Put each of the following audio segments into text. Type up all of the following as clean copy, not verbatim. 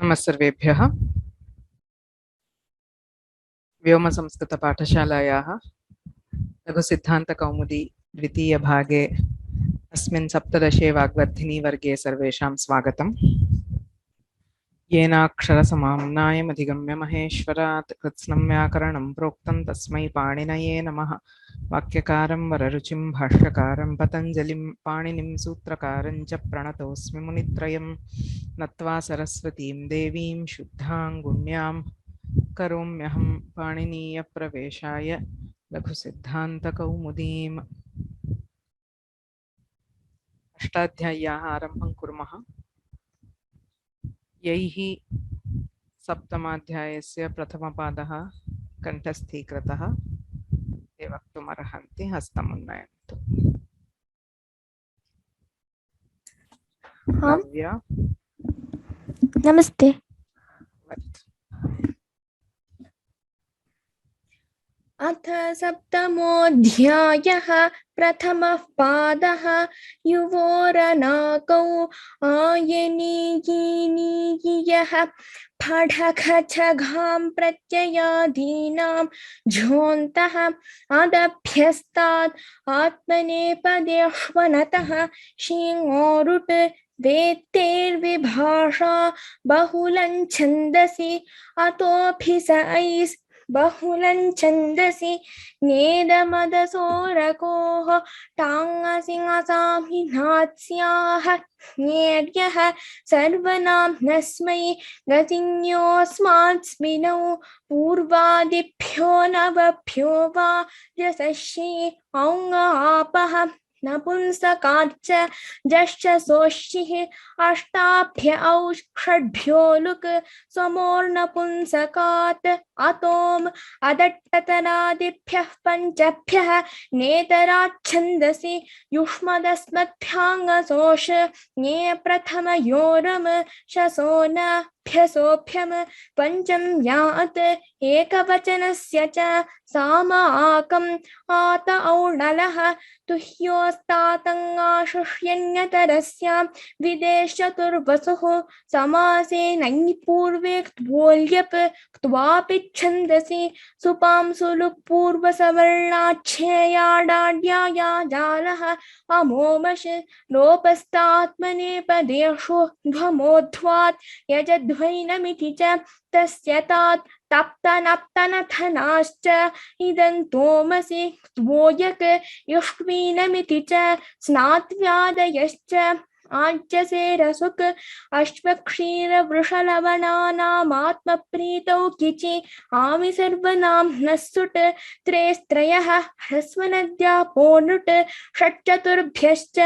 नमस्सर्वेभ्यः। व्योम-संस्कृत-पाठशालायाः लघुसिद्धान्तकौमुदी द्वितीयभागे अस्मिन् सप्तदशे वाग्वर्धिनी वर्गे सर्वेषां स्वागतम्। येनाक्षरसमाम्नायमधिगम्य महेश्वरात् कृत्स्नं व्याकरणं प्रोक्तं तस्मै पाणिनये नमः। वाक्यकारं वररुचिं भाष्यकारं पतञ्जलिं पाणिनिं सूत्रकारं च प्रणतोऽस्मि मुनित्रयं नत्वा सरस्वतीं देवीं शुद्धां गुण्यां करोम्यहं पाणिनीयप्रवेशाय लघुसिद्धान्तकौमुदीम्। अष्टाध्याय्याः आरम्भं कुर्मः। यैः सप्तमाध्यायस्य प्रथमपादः कण्ठस्थीकृतः ते वक्तुमर्हन्ति, हस्तमुन्नयन्तु। नव्या, नमस्ते। अथ सप्तमोऽध्यायः प्रथमः पादः युवोरनाकौ आयनीयः फढखछघां प्रत्ययादीनां झोन्तः अदभ्यस्तात् आत्मनेपदेष्वनतः शीङोरुट् वेत्तेर्विभाषा बहुलं छन्दसि अतोऽभि स ऐस् बहुलं छन्दसि नेदमदसोरकोः टाङसिङसामिनात्स्याः ज्ञेर्यः सर्वनाम्नस्मै गतिन्योऽस्मात्स्मिनौ पूर्वादिभ्यो नवभ्यो वा यशस्वी औङापः नपुंसकाच्च जश्च सोष्टिः अष्टाभ्य औ षड्भ्यो लुक् स्वमोर्नपुंसकात् अतोम् अदट्टतनादिभ्यः पञ्चभ्यः नेतराच्छन्दसि युष्मदस्मद्भ्याङ्गसोष ज्ञे प्रथमयोरम शसो न भ्यसोभ्यम पञ्चम यात् एकवचनस्य च सामाकम् आत औणलः तुह्योस्तातङ्गाशुष्यन्यतरस्यां विदेश चतुर्वसुः समासे नञ् पूर्वे क्त्वोल्यप् क्त्वापि छन्दसि सुपां सुलुक् पूर्वसवर्णाच्छेयाडाड्याया जालः अमोमश लोपस्तात्मनेपदेषु ध्वमोध्वात् यजध्वैनमिति च तस्य तात तप्तनप्तनथनाश्च इदन्तोमसि त्वोयक् युष्मीनमिति च स्नात्व्यादयश्च आज्यसेरसुक् अश्वक्षीरवृषलवणानामात्मप्रीतौ किचि आमि सर्वनाम्नः सुट् त्रेस्त्रयः ह्रस्वनद्या पोनृट् षट्चतुर्भ्यश्च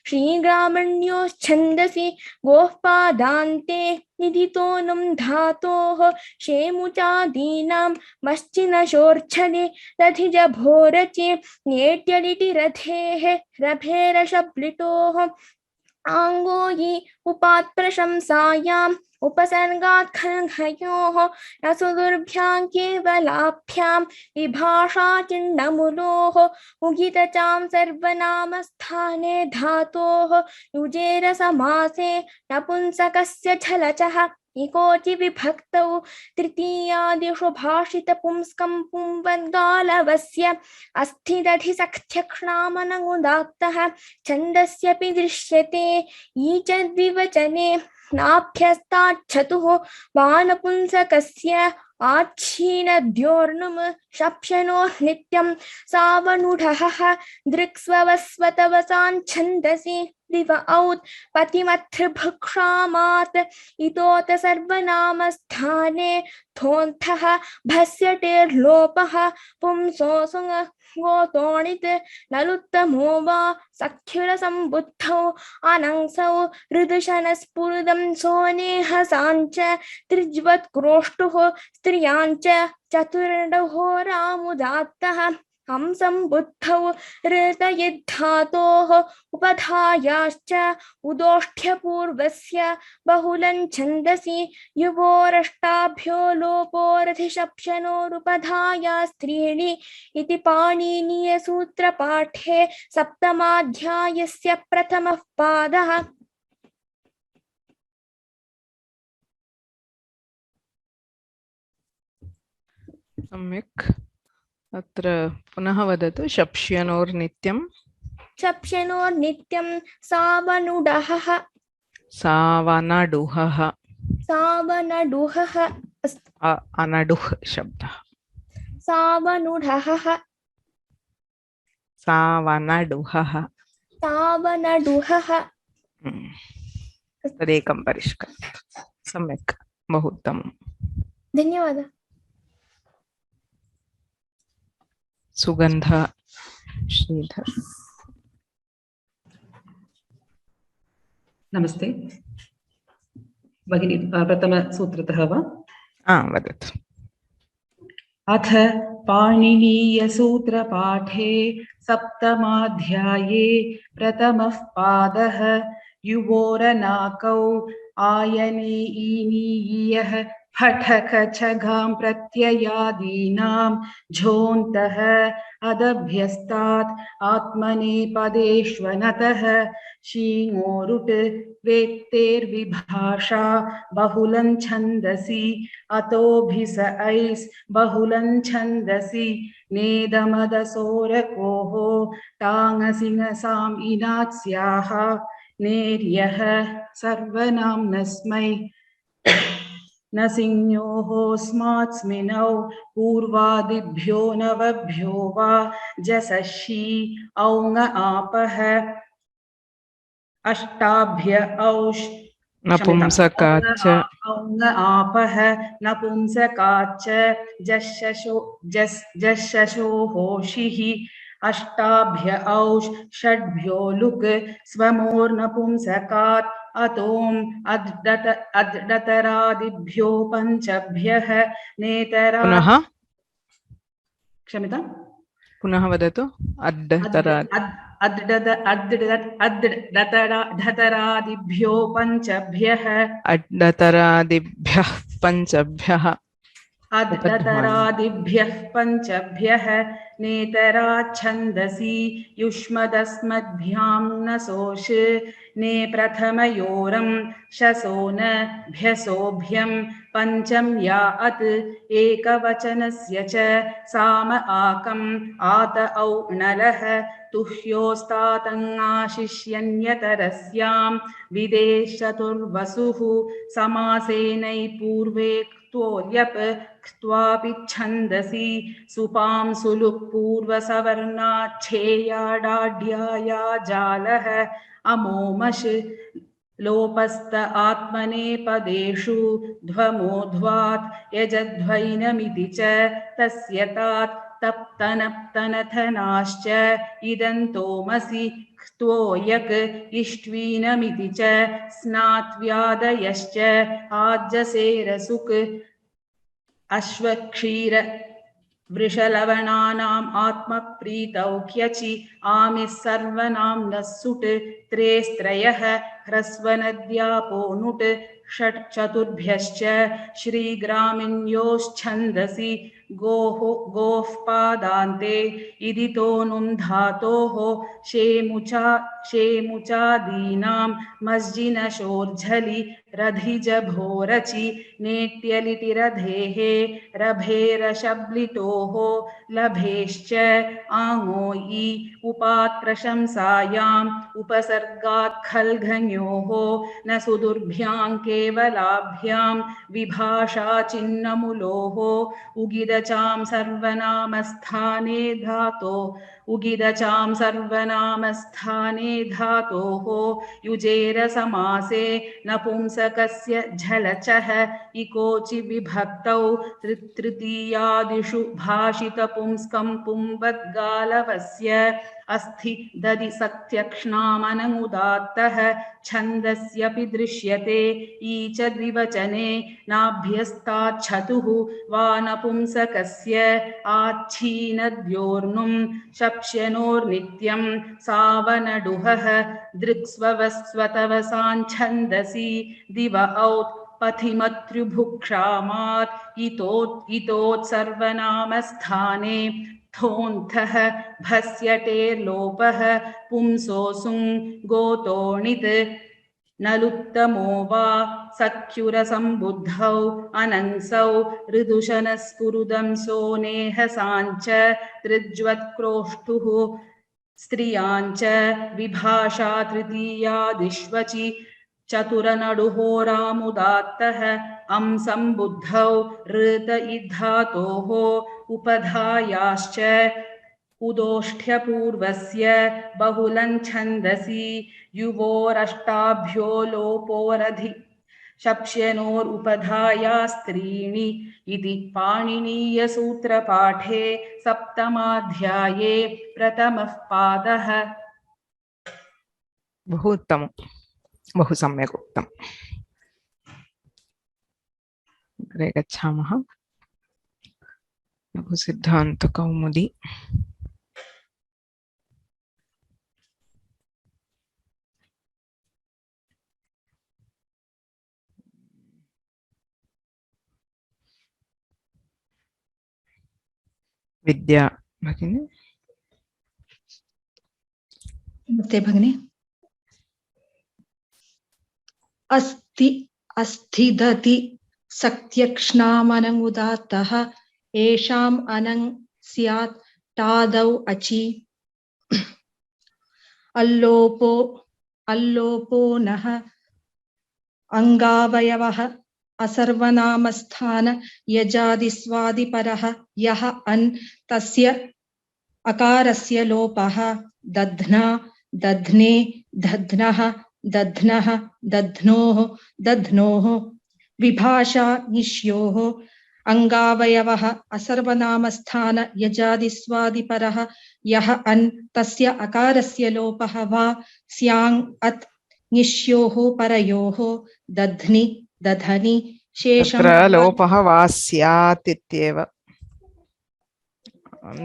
श्रीग्रामण्योश्छन्दसि गोः पादान्ते निधितोऽनुं धातोः शेमुचादीनां मश्चिनशोर्च्छदि दधिजभोरचि नेट्यलिटि रथेः रभेरशब्लिटोः आङ्गो हि उपात् प्रशंसायाम् उपसर्गात् खङ्घयोः न सुदुर्भ्यां केवलाभ्यां विभाषा चिण्डमुलोः उगितचां सर्वनामस्थाने धातोः युजेर समासे नपुंसकस्य छलचः इकोचि विभक्तौ तृतीयादिषु भाषितपुंस्कं पुंवद्गालवस्य अस्थिदधिसख्यक्ष्णामनमुदात्तः छन्दस्यपि दृश्यते ईचद्विवचने नाभ्यस्ताच्छतुः वानपुंसकस्य आच्छीनद्योर्नुम् शप्शनो नित्यं सावनुढः दृक्स्ववस्वतवसान् छन्दसि दिव औत् पतिमथृभुक्षामात् इतोत सर्वनामस्थाने थोन्थः भस्यटेर्लोपः पुंसो सुङ गोतोणित् नलुत्तमो वा सख्युरसम्बुद्धौ अनंसौ ऋदुशनस्फुरदं सोनेहसाञ्च त्रिज्वत्क्रोष्टुः स्त्रियाञ्च चतुर्डहोरामुदात्तः हंसम्बुद्धौ ऋतयिद्धातोः उपधायाश्च उदोष्ठ्यपूर्वस्य बहुलं छन्दसि युवोरष्टाभ्यो लोपोरधिशप्शनोरुपधायास्त्रीणि इति पाणिनीयसूत्रपाठे सप्तमाध्यायस्य प्रथमः पादः। सम्यक्। अत्र पुनः वदतु शप्ष्यनोर्नित्यं शप्ष्यनोर्नित्यं सावनुडः सावनडुहः सावनडुहः अनडुः शब्दः सावनुडः सावनडुहः सावनडुहः तदेकं परिष्करोतु। सम्यक्, बहु उत्तमम्। धन्यवादः। सुगन्ध श्रीधर। नमस्ते भगिनी, प्रथमसूत्रतः वा? वदतु। अथ पाणिनीयसूत्रपाठे सप्तमाध्याये प्रथमः पादः युवोरनाकौ आयने ईनीयः फठकछगां प्रत्ययादीनां झोन्तः अदभ्यस्तात् आत्मनेपदेष्वनतः शीङोरुट् वेत्तेर्विभाषा बहुलं छन्दसि अतोभिस ऐस् बहुलं छन्दसि नेदमदसोरकोः टाङसिङसाम् इनात्स्याः नेर्यः सर्वनाम्नस्मै न सिंह्योः स्मात्स्मिनौ पूर्वादिभ्यो नवभ्यो वा जसषि औङ आपः अष्टाभ्य औष् नपुंसकाच्च औङ आपः नपुंसकाच्च जशशो होषिः अष्टाभ्य औष् षड्भ्यो लुक् स्वमोर्नपुंसकात् अतोम् अद्डतरादिभ्यो पञ्चभ्यः नेतरा पुनः क्षम्यताम् पुनः वदतु। अद्डतरादिभ्यो पञ्चभ्यः अड्डतरादिभ्यः पञ्चभ्यः अद्डतरादिभ्यः पञ्चभ्यः नेतराच्छन्दसि युष्मदस्मद्भ्यां न सोष ने प्रथमयोरं शसो न भ्यसोभ्यं पञ्चम या अत् एकवचनस्य च साम आकम् आत औ णलः तुह्योस्तातङ्गाशिष्यन्यतरस्यां विदेशतुर्वसुः समासेनै पूर्वे क्त्वोर्यप् क्त्वापि छन्दसि सुपां सुलुक् पूर्वसवर्णाच्छेयाडाढ्याया जालः अमोमश् लोपस्त आत्मनेपदेषु ध्वमोध्वात् यजध्वैनमिति च तस्य तात तप्तनप्तनथनाश्च इदन्तोमसि क्त्वोयक् इष्ट्वीनमिति च स्नात्व्यादयश्च आज्यसेरसुक् अश्वक्षीर वृषलवणानाम् आत्मप्रीतौ ह्यचि आमिः सर्वनाम्नः सुट् त्रेस्त्रयः ह्रस्वनद्यापो नुट् षट् चतुर्भ्यश्च श्रीग्रामिण्योश्छन्दसि गोः पादान्ते इदितो नुं धातोः शेमुचादीनां मज्जिनशोर्झलि रधिजभोरचि नेट्यलिटिरधेः रभेरशब्लितोः लभेश्च आङो इ उपात् प्रशंसायाम् उपसर्गात् खल्घन्योः न सुदुर्भ्यां केवलाभ्यां विभाषा चिन्नमुलोः उगिदचां सर्वनामस्थाने धातो उगिदचां सर्वनामस्थाने धातोः युजेरसमासे नपुंसकस्य झलचः इकोचि विभक्तौ तृतीयादिषु भाषितपुंस्कं पुंवद्गालवस्य अस्ति ददि सत्यक्ष्णामनमुदात्तः छन्दस्यपि दृश्यते ईच द्विवचने नाभ्यस्ताच्छतुः वा नपुंसकस्य आच्छीनद्योर्नुं शप्ष्यनोर्नित्यं सावनडुहः दृक्स्ववस्वतवसाञ्छन्दसि दिव औत् पथिमत्र्युभुक्षामात् इतोत्सर्वनामस्थाने थोन्थः भस्यटेर्लोपः पुंसोऽसुं गोतोणित् नलुत्तमो वा सख्युरसम्बुद्धौ अनंसौ ऋदुशनस्फुरुदंसो नेहसाञ्च त्रिज्वत्क्रोष्टुः स्त्रियाञ्च विभाषा तृतीयादिष्वचि चतुरनडुहोरामुदात्तः संबुद्धौ ऋत इद्धातोः उपधायाश्च उदोष्ठ्यपूर्वस्य बहुलं छन्दसि युवोरष्टाभ्यो लोपोरधि शप्ष्यनोरुपधायास्त्रीणि इति पाणिनीयसूत्रपाठे सप्तमाध्याये प्रथमः पादः। बहु उत्तमं, बहु सम्यक् उक्तम्। अग्रे गच्छामः। लघु सिद्धान्त कौमुदी विद्या भगिनी। नमस्ते भगिनी। अस्थिदति सक्त्यक्ष्णामनमुदात्तः येषाम् अनं स्यात् तादौ अचि अल्लोपो नः अङ्गावयवः असर्वनामस्थान यजादिस्वादिपरः यः अन् तस्य अकारस्य लोपः दध्ना दध्ने दध्नः दध्नः दध्नोः दध्नोः विभाषा निश्योः अंगावयवः असर्वनामस्थान यजादिस्वादिपरः यः अन् तस्य अकारस्य लोपः वा स्याङ् अत् निश्योः परयोः दध्नि दधनि शेषं तत्र लोपः वा स्यात् इत्येव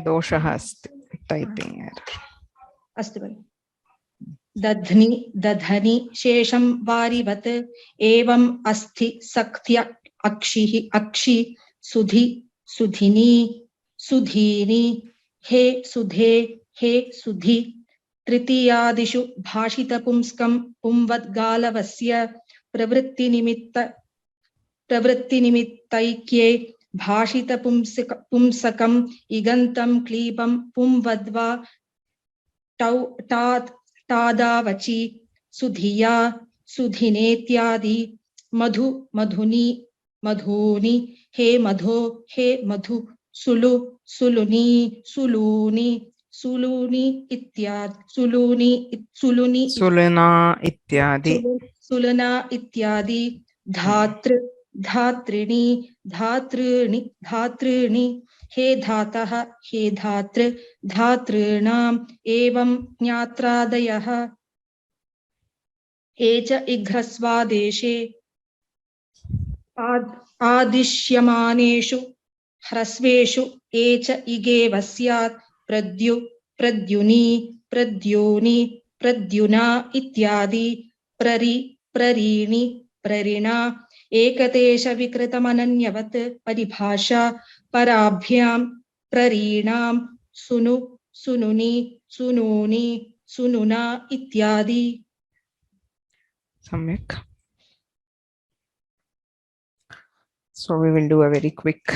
दोषः अस्ति, टैपिङ्ग् एरर्। अस्तु भगिनि। दध्नि दधनि शेषं वारिवत् एवम् अस्ति सक्त्य अक्षिः अक्षि सुधि सुधिनी सुधीनि हे सुधे हे सुधि तृतीयादिषु भाषितपुंस्कं पुंवद्गालवस्य प्रवृत्तिनिमित्तैक्ये भाषितपुंसकम् इगन्तं क्लीबं पुंवद्वा तादावचि सुधिया सुधिनेत्यादि मधु मधुनी मधूनि हे मधो हे मधु सुलु सुलुनी सुलूनि सुलूनि इत्यादि सुलुनी सुलना इत्यादि सुलना इत्यादि धातृ धात्रिणी धातॄणि धातॄणि हे धातः हे धातृ धातॄणाम् एवं ज्ञात्रादयः एच इघ्रस्वादेशे आदिश्यमानेषु ह्रस्वेषु एच इगेव स्यात् प्रद्युनि प्रद्योनि प्रद्युना इत्यादि प्ररीणि प्ररिणा एकतेश विकृतमनन्यवत् परिभाषा पराभ्यां प्ररीणां सुनु सुनुनि सुनूनि सुनुना इत्यादि। सम्यक्। So we will do a very quick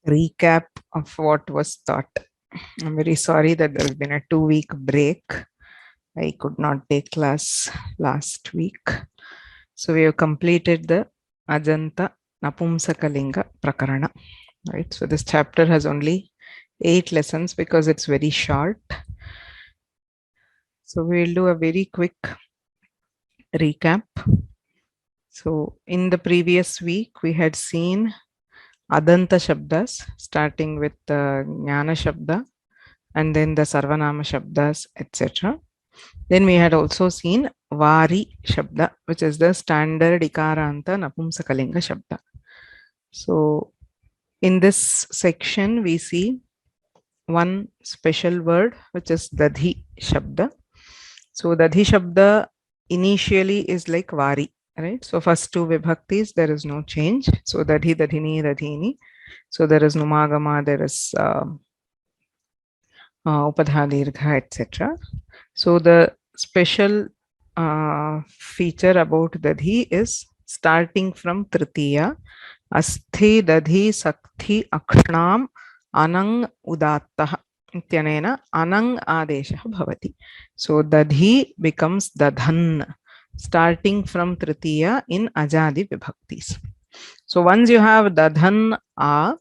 recap of what was taught. I'm very sorry that there has been a 2-week break. I could not take class last week. So we have completed the Ajanta Napumsakalinga Prakarana. Right. So this chapter has only 8 lessons because it's very short. So we will do a very quick recap. So in the previous week, we had seen Adanta Shabdas, starting with the Jnana Shabda, and then the Sarvanama Shabdas, etc. Then we had also seen Vari Shabda, which is the standard Ikaranta Napumsakalinga Shabda. So in this section, we see one special word, which is Dadhi Shabda. So Dadhi Shabda initially is like Vari. Right, so first 2 vibhaktis there is no change. So dadhi, dadhini, dadhini. So there is numagama, there is upadha, dirgha, etc. So the special feature about dadhi is starting from tritiya. Asthi dadhi sakthi akshnam anang udattah ityanena anang adeshah bhavati. So dadhi becomes dadhan starting from tritiya in ajadi vibhaktis. So once you have dadhan a,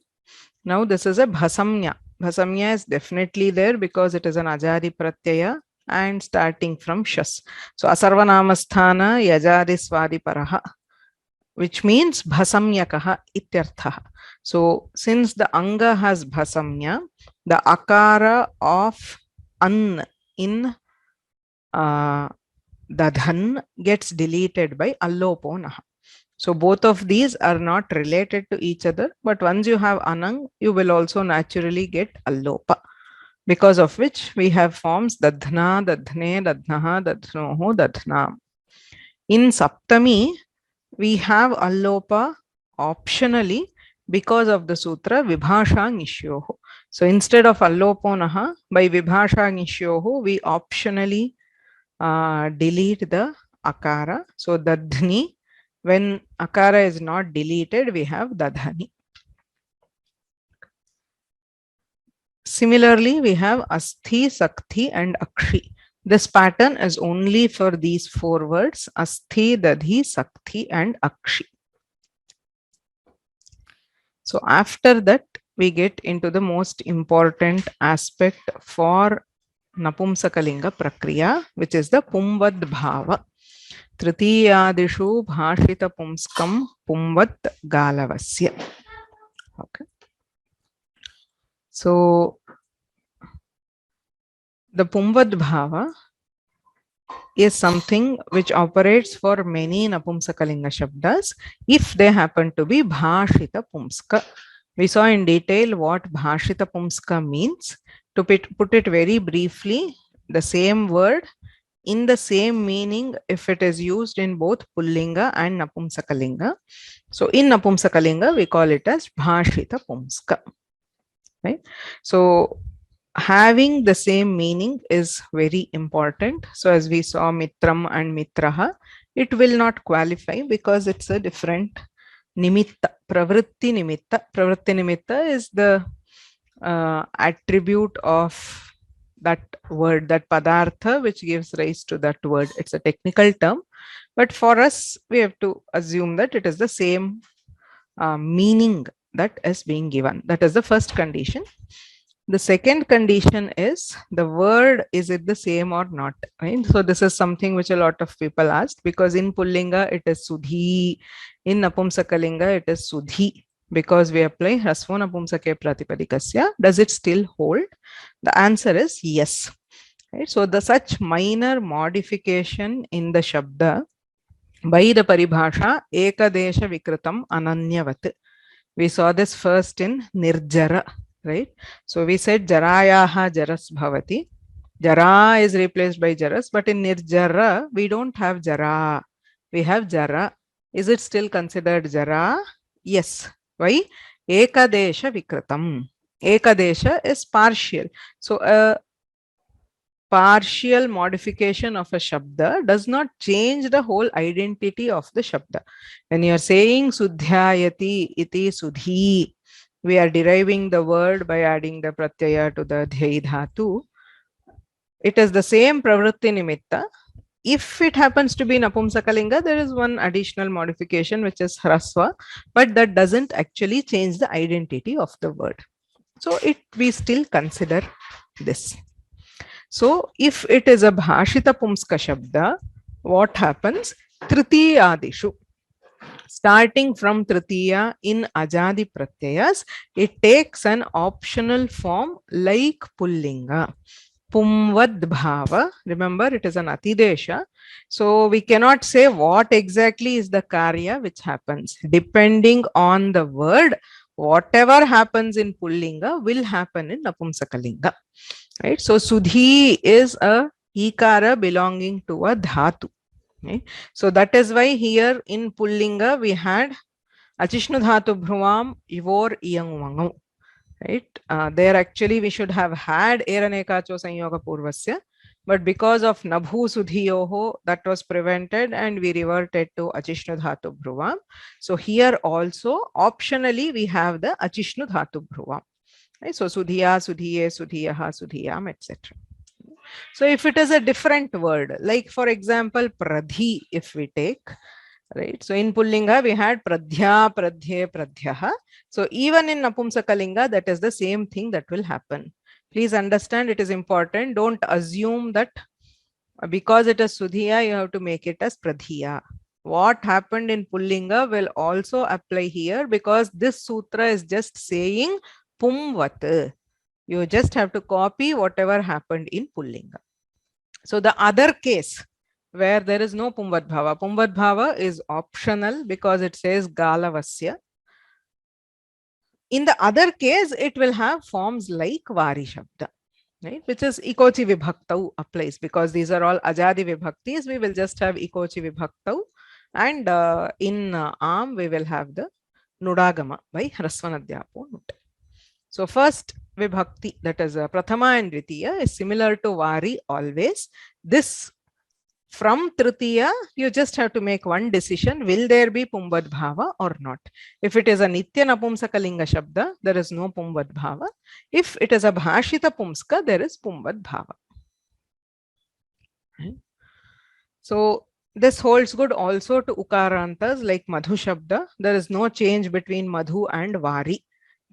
now this is a bhasamya. Bhasamya is definitely there because it is an ajadi pratyaya and starting from shas. So asarvanamasthana yajadi swadi paraha, which means bhasamyakaha ityartha. So since the anga has bhasamya, the akara of an in dadhan gets deleted by alloponaha. So both of these are not related to each other, but once you have anang, you will also naturally get allopa, because of which we have forms dadhna, dadhne, dadhnaha, dadhnoho, dadhnam. In saptami, we have allopa optionally because of the sutra vibhasha nishyoho. So instead of alloponaha, by vibhasha nishyoho, we optionally delete the akara. So dadhni, when akara is not deleted, we have dadhani. Similarly, we have asthi, sakthi and akshi. This pattern is only for these four words, asthi, dadhi, sakthi and akshi. So after that, we get into the most important aspect for napumsakalinga prakriya, which is the pumvad bhava. Tritiyadishu bhashita pumskam pumvat galavasya. Okay. So the pumvad bhava is something which operates for many napumsakalinga shabdas if they happen to be bhashita pumska. We saw in detail what bhashita pumska means. To put it very briefly, the same word in the same meaning if it is used in both pullinga and napumsakalinga. So in napumsakalinga, we call it as bhashita pumska. Right? So having the same meaning is very important. So as we saw mitram and mitraha, it will not qualify because it's a different nimitta. Pravritti nimitta. Pravritti nimitta is the attribute of that word, that padartha which gives rise to that word. It's a technical term, but for us, we have to assume that it is the same meaning that is being given. That is the first condition. The second condition is the word, is it the same or not? Right? So this is something which a lot of people asked, because in pullinga it is sudhi, in napumsakalinga it is sudhi, because we apply hasvo napumsake pratipadikasya. Does it still hold? The answer is yes. Right? So the such minor modification in the shabda by the paribhasha ekadesha vikritam ananyavat. We saw this first in nirjara. Right? So we said jarayaha jaras bhavati. Jara is replaced by jaras, but in nirjara, we don't have jara. We have jara. Is it still considered jara? Yes. Why? Ekadesha vikritam. Ekadesha is partial. So a partial modification of a shabda does not change the whole identity of the shabda. When you are saying sudhyayati iti sudhi, we are deriving the word by adding the pratyaya to the dhyai dhatu. It is the same pravritti nimitta. If it happens to be napumsakalinga, there is one additional modification which is hrasva, but that doesn't actually change the identity of the word. So we still consider this. So if it is a bhashita pumska shabda, what happens? Tritiyadishu. Starting from tritiya in ajadi pratyayas, it takes an optional form like pullinga. Pumvad bhava. Remember, it is an atidesha. So we cannot say what exactly is the karya which happens. Depending on the word, whatever happens in pullinga will happen in napumsakalinga. Right? So sudhi is a ikara belonging to a dhatu. Right? So that is why here in pullinga we had achishnu dhatu bhruvam ivor iyangumangam. Right? There actually we should have had eranekacho sanyoga purvasya, but because of nabhu sudhiyoho, that was prevented and we reverted to achishnu dhatu bhruvam. So here also optionally we have the achishnu dhatu bhruvam. Right? So sudhiya, sudhiye, sudhiyaha, sudhiyam, etc. So if it is a different word, like for example, pradhi, if we take, right? So in Pullinga, we had pradhya, pradhye, pradhyaha. So even in Napumsakalinga, that is the same thing that will happen. Please understand, it is important. Don't assume that because it is Sudhiya, you have to make it as pradhiya. What happened in Pullinga will also apply here, because this sutra is just saying pumvat. You just have to copy whatever happened in Pullinga. So the other case where there is no Pumvat Bhava is optional because it says Galavasya. In the other case, it will have forms like Vari Shabda, right? Which is Ikochi Vibhaktau applies, because these are all Ajadi Vibhaktis. We will just have Ikochi Vibhaktau, and in Am we will have the Nudagama by Hrasvanadhyapo Nut. So first Vibhakti, that is Prathama and Dvitiya, is similar to Vari always. This from Tritiya, you just have to make one decision. Will there be Pumvad Bhava or not? If it is a Nitya Napumsakalinga Shabda, there is no Pumvad Bhava. If it is a Bhashita Pumska, there is Pumvad Bhava. So this holds good also to Ukarantas like Madhu Shabda. There is no change between Madhu and Vari.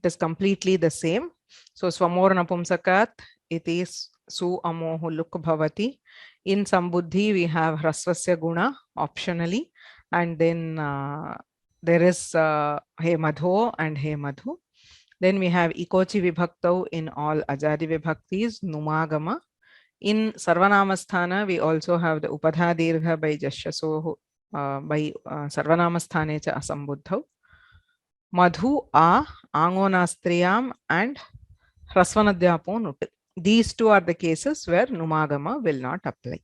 It is completely the same. So Swamor Napumsakat, it is Su Amohu Luk Bhavati. In Sambuddhi, we have Hrasvasya Guna optionally, and then there is He Madho and He Madhu. Then we have Ikochi Vibhaktau in all Ajadi Vibhaktis, Numagama. In Sarvanamasthana, we also have the Upadha Dirgha by Jashaso by Sarvanamasthane cha Asambuddhau. Madhu A, Angonastriyam, and Hrasvanadhyapo Nut. These two are the cases where Numagama will not apply.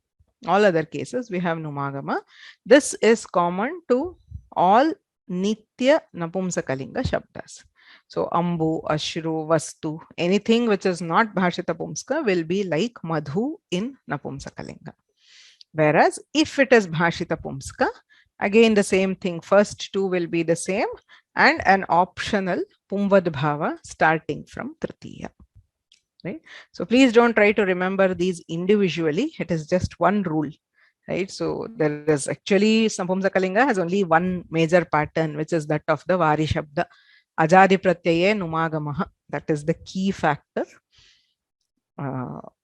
All other cases we have Numagama. This is common to all Nitya Napumsakalinga Shabdas. So Ambu, Ashru, Vastu, anything which is not Bhashita Pumska will be like Madhu in Napumsakalinga. Whereas if it is Bhashita Pumska, again the same thing. First two will be the same and an optional Pumvad Bhava starting from Tritiya. Right? So please don't try to remember these individually. It is just one rule, right? So there is actually Napumsakalinga has only one major pattern, which is that of the Vari Shabda. Ajadi Pratyaye Numagamaha. That is the key factor.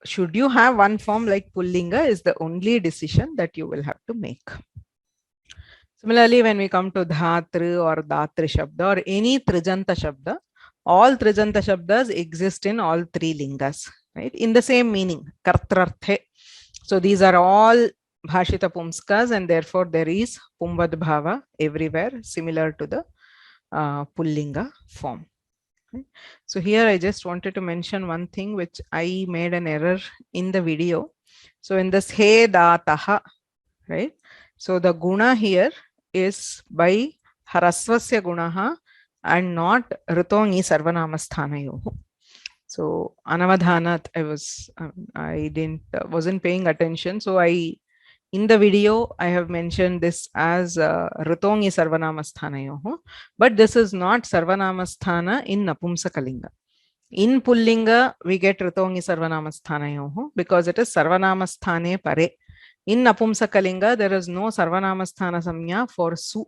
Should you have one form like Pullinga is the only decision that you will have to make. Similarly, when we come to Dhatri or Datri Shabda or any Trijanta Shabda, all Trijanta Shabdas exist in all three lingas, right? In the same meaning, Kartrarthe. So these are all Bhashita Pumskas, and therefore there is Pumvad Bhava everywhere, similar to the Pullinga form. Okay. So here I just wanted to mention one thing which I made an error in the video. So in this He Dataha, right? So the guna here is by Harasvasya Gunaha and not Ritongi Sarvanamasthanayoho. So Anavadhanat, I wasn't paying attention. So in the video, I have mentioned this as Ritongi Sarvanamasthanayoho, but this is not Sarvanamasthana in Napumsakalinga. In Pullinga, we get Ritongi Sarvanamasthanayoho because it is Sarvanamasthane Pare. In Napumsakalinga, there is no Sarvanamasthana Samnya for Su.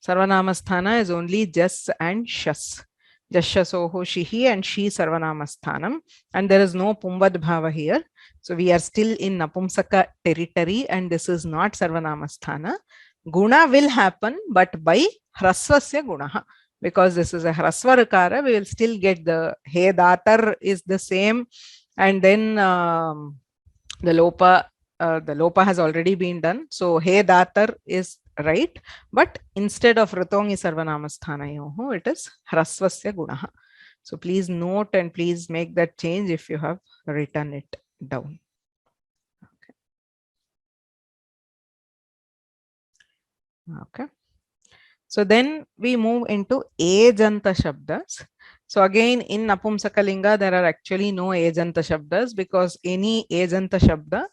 Sarvanamasthana is only Jas and Shas. Jashasoho Shihi and Shi Sarvanamasthanam. And there is no Pumvad Bhava here. So we are still in Napumsaka territory and this is not Sarvanamasthana. Guna will happen, but by Hrasvasya Gunaha. Because this is a Hrasvarakara, we will still get the He Datar is the same. And then the Lopa has already been done. So He Datar is right, but instead of Ritongi Sarvanamasthanayoho, it is Hrasvasya Gunaha. So please note and please make that change if you have written it down. Okay. So then we move into Ejanta Shabdas. So again in Napumsakalinga there are actually no Ejanta Shabdas because any Ejanta Shabda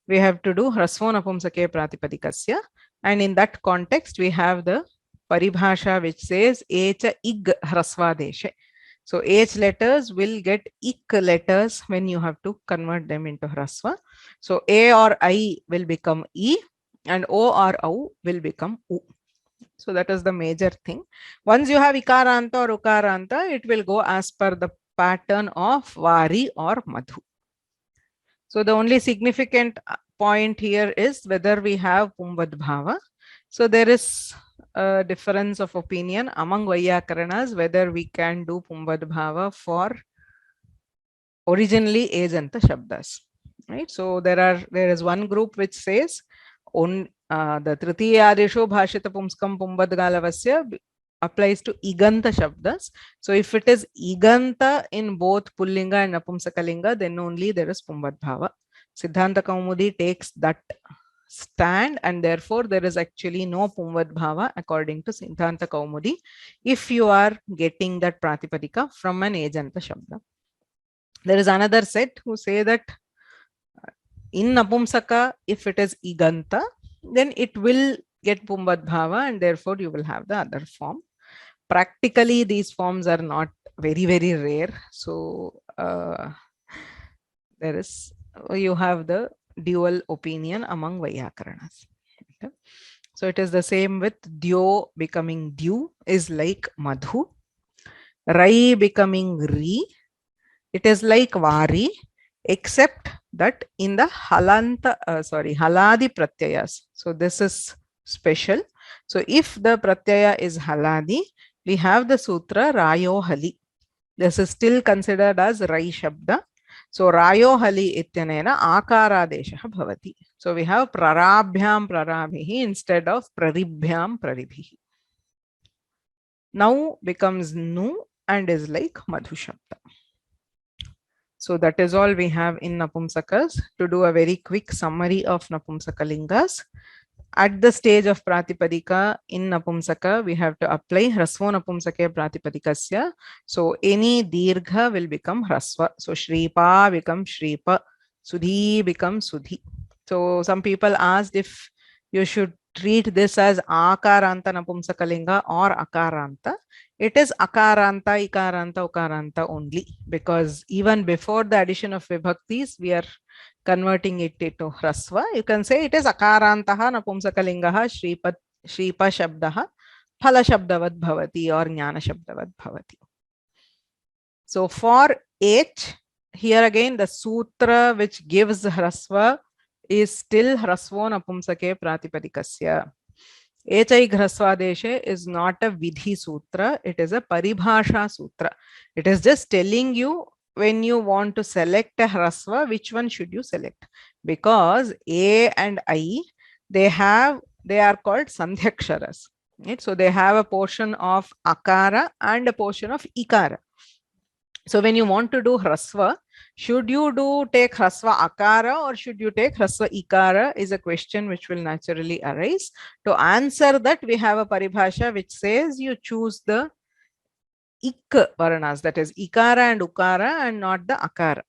we have to do hrasvo napumsake pratipadikasya, and in that context we have the paribhasha which says echa ig hrasvadeshe. So H letters will get ik letters when you have to convert them into hrasva. So A or I will become E and O or O will become U. So that is the major thing. Once you have ikaranta or ukaranta, it will go as per the pattern of vari or madhu. So the only significant point here is whether we have pumbad bhava. So there is a difference of opinion among Vaiyakaranas whether we can do pumbad bhava for originally ejanta shabdas. Right? So there is one group which says on the tritiyadisho bhashita pumskam pumbad galavasya applies to iganta shabdas. So if it is iganta in both pullinga and napumsakalinga, then only there is pumbad bhava. Siddhanta Kaumudi takes that stand, and therefore there is actually no pumbad bhava according to Siddhanta Kaumudi if you are getting that pratipadika from an ejanta shabda. There is another set who say that in napumsaka, if it is iganta, then it will get pumbad bhava and therefore you will have the other form. Practically, these forms are not very, very rare. So you have the dual opinion among Vaiyakaranas. Okay. So it is the same with dyo becoming dyu is like madhu. Rai becoming ri, it is like vari, except that in the haladi pratyayas. So this is special. So if the pratyaya is haladi, we have the sutra rayo hali. This is still considered as rai shabda. So rayo hali ityanena akaradesha bhavati. So we have prarabhyam prarabhihi instead of praribhyam praribhihi. Now becomes nu and is like madhu shabda. So that is all we have in napumsakas. To do a very quick summary of napumsakalingas. At the stage of pratipadika in napumsaka, we have to apply hrasvo napumsake pratipadikasya. So any dirgha will become hrasva. So shripa becomes shripa, sudhi becomes sudhi. So some people asked if you should treat this as akaranta napumsakalinga or akaranta. It is akaranta, ikaranta, ukaranta only, because even before the addition of vibhaktis, we are converting it into hrasva. You can say it is akarantaha napumsakalingaha shripa shabdaha phala shabdavad bhavati or jnana shabdavad bhavati. So for H, here again the sutra which gives hrasva is still hrasvo napumsake pratipadikasya. Echai hrasvadeshe is not a vidhi sutra, it is a paribhasha sutra. It is just telling you when you want to select a hrasva, which one should you select? Because A and I, they are called sandhyaksharas. Right? So they have a portion of akara and a portion of ikara. So when you want to do hrasva, should you take hrasva akara or should you take hrasva ikara is a question which will naturally arise. To answer that, we have a paribhasha which says you choose the ik varnas, that is ikara and ukara and not the akara.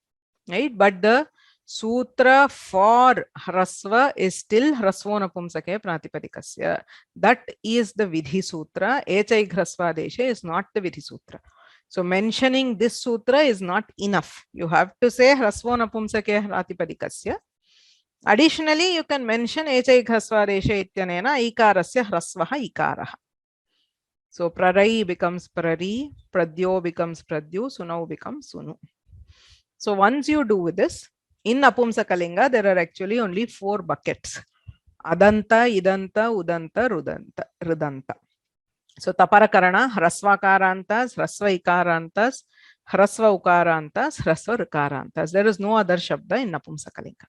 Right? But the sutra for hrasva is still hrasvo napumsake pratipadikasya. That is the vidhi sutra. Echai hrasvadeshe is not the vidhi sutra. So mentioning this sutra is not enough. You have to say hrasvo napumsake pratipadikasya. Additionally, you can mention echai hrasvadeshe ityanena ikarasya hrasvaha ikaraha. So prarai becomes prari, pradyo becomes pradyu, sunau becomes sunu. So once you do this, in napumsakalinga, there are actually only 4 buckets. Adanta, idanta, udanta, rudanta. So taparakarana, hrasvakarantas, hrasvaikarantas, hrasva ukarantas, hrasva rikarantas. There is no other shabda in napumsakalinga.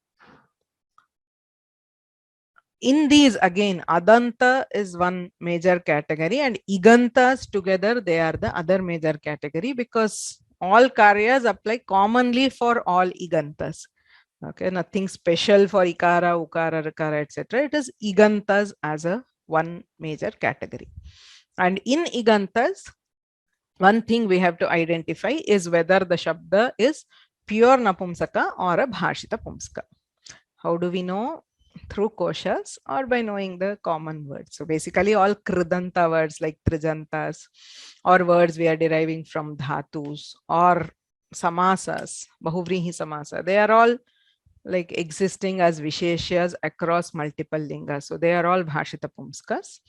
In these, again, adanta is one major category and igantas together, they are the other major category, because all karyas apply commonly for all igantas. Okay, nothing special for ikara, ukara, rikara, etc. It is igantas as a one major category. And in igantas, one thing we have to identify is whether the shabda is pure napumsaka or a bhashita pumsaka. How do we know? Through koshas or by knowing the common words. So basically all kridanta words like trijantas or words we are deriving from dhatus or samasas, bahuvrihi samasa, they are all like existing as visheshyas across multiple lingas. So they are all bhashita pumskas.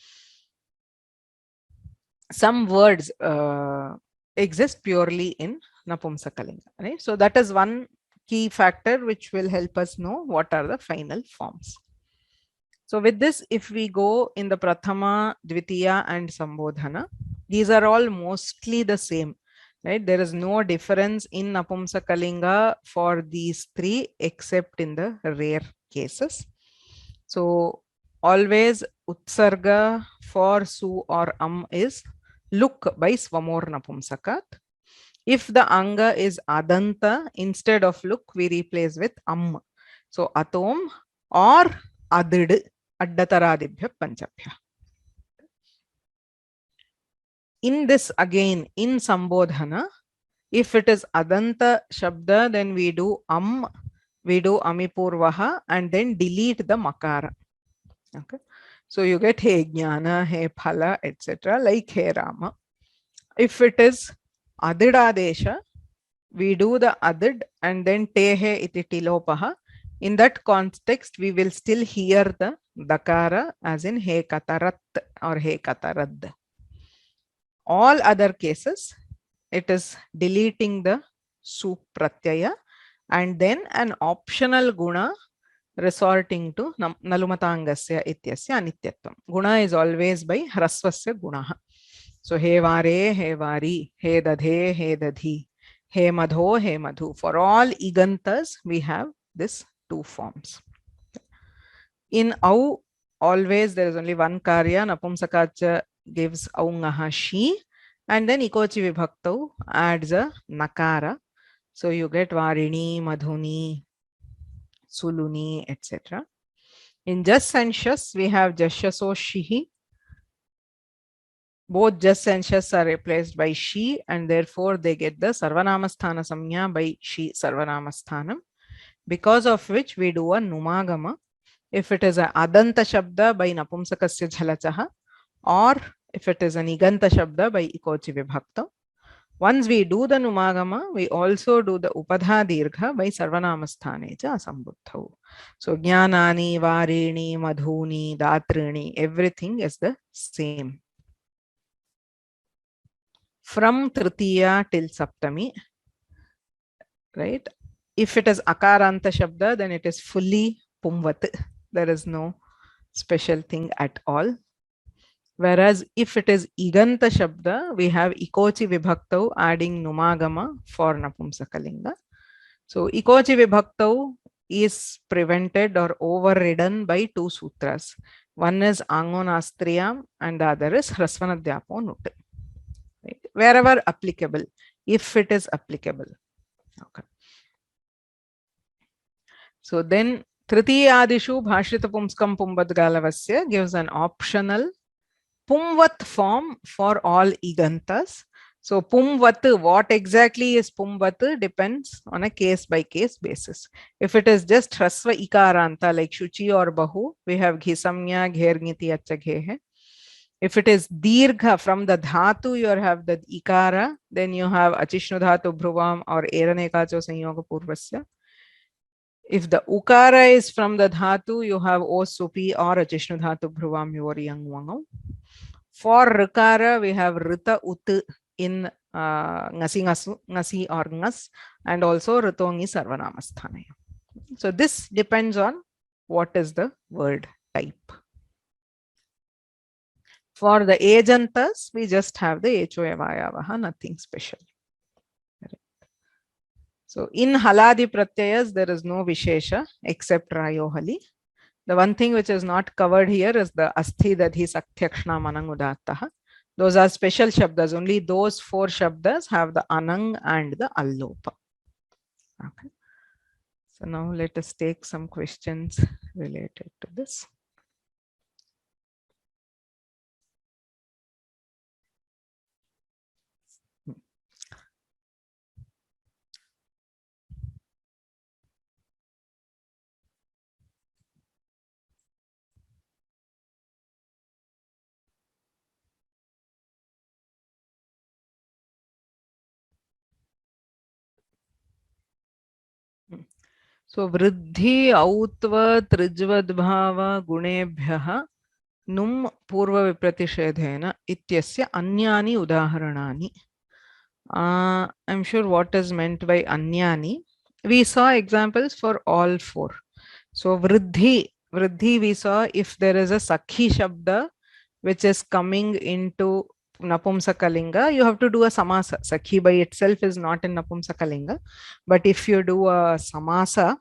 Some words exist purely in napumsakalinga, right? So that is one key factor which will help us know what are the final forms. So with this, if we go in the prathama, dvitiya and sambodhana, these are all mostly the same, right? There is no difference in napumsakalinga for these three except in the rare cases. So always utsarga for su or is look by swamor napumsakat. If the anga is adanta, instead of look, we replace with So atom or adid, addatarādibhya panchabhya. In this again, in sambodhana, if it is adanta shabda, then we do amipurvaha and then delete the makara. Okay. So you get he jnana, he phala, etc. like he Rama. If it is adidadesha, we do the adid and then tehe iti tilopaha. In that context, we will still hear the dakara as in he katarat or he katarad. All other cases, it is deleting the su pratyaya and then an optional guna resorting to nalumatangasya ityasya anityatvam. Guna is always by hrasvasya gunaha. So he vare, he vari, he dadhe, he dadhi, he madho, he madhu. For all igantas, we have this two forms. In au, always there is only one karya. Napumsakacha gives aungaha she, and then ikochi vibhaktau adds a nakara. So you get varini, madhuni, suluni, etc. In jas and shas, we have jashaso shihi. Both jas and shas are replaced by she, and therefore they get the sarvanamasthana samya by she sarvanamasthana, because of which we do a numagama. If it is a adanta shabda by napumsakasya jhalachaha, or if it is an iganta shabda by ikochi vibhakta. Once we do the numagama, we also do the upadha dirgha by sarvanamasthane cha asambuddhau. So jnanani, varini, madhuni, datrini, everything is the same. From tritiya till saptami, right? If it is akaranta shabda, then it is fully pumvat. There is no special thing at all. Whereas if it is iganta shabda, we have ikochi vibhaktau adding numagama for napumsakalinga. So ikochi vibhaktau is prevented or overridden by two sutras. One is angonastriyam and the other is hrasvanadhyapo nut. Right? Wherever applicable, if it is applicable. Okay. So then tritiyadishu bhashrita pumskam pumbadgalavasya gives an optional pumvat form for all igantas. So pumvat, what exactly is pumvat depends on a case by case basis. If it is just hrasva ikaranta like shuchi or bahu, we have ghisamya, gherngiti, achaghe. If it is dirgha from the dhatu, you have the ikara, then you have achishnu dhatu bhruvam or eranekacho sanyoga purvasya. If the ukara is from the dhatu, you have o supi or achishnu dhatu bhruvam yor yang wangam. For rikara, we have rita ut in ngasi ngasu, ngasi or ngas, and also ritongi sarvanamasthane. So this depends on what is the word type. For the ajantas, we just have the echoyavayavaha, nothing special. So in haladi pratyayas, there is no vishesha except rayohali. The one thing which is not covered here is the asthi dadhi saktyakshna manang udattaha. Those are special shabdas. Only those four shabdas have the anang and the allopa. Okay. So now let us take some questions related to this. So vriddhi autva trijvadbhava gunebhyah num purva vipratishedhena ityasya anyani udaharanani. I'm sure what is meant by anyani. We saw examples for all four. So vriddhi we saw if there is a sakhi shabda which is coming into napumsakalinga, you have to do a samasa. Sakhi by itself is not in napumsakalinga, but if you do a samasa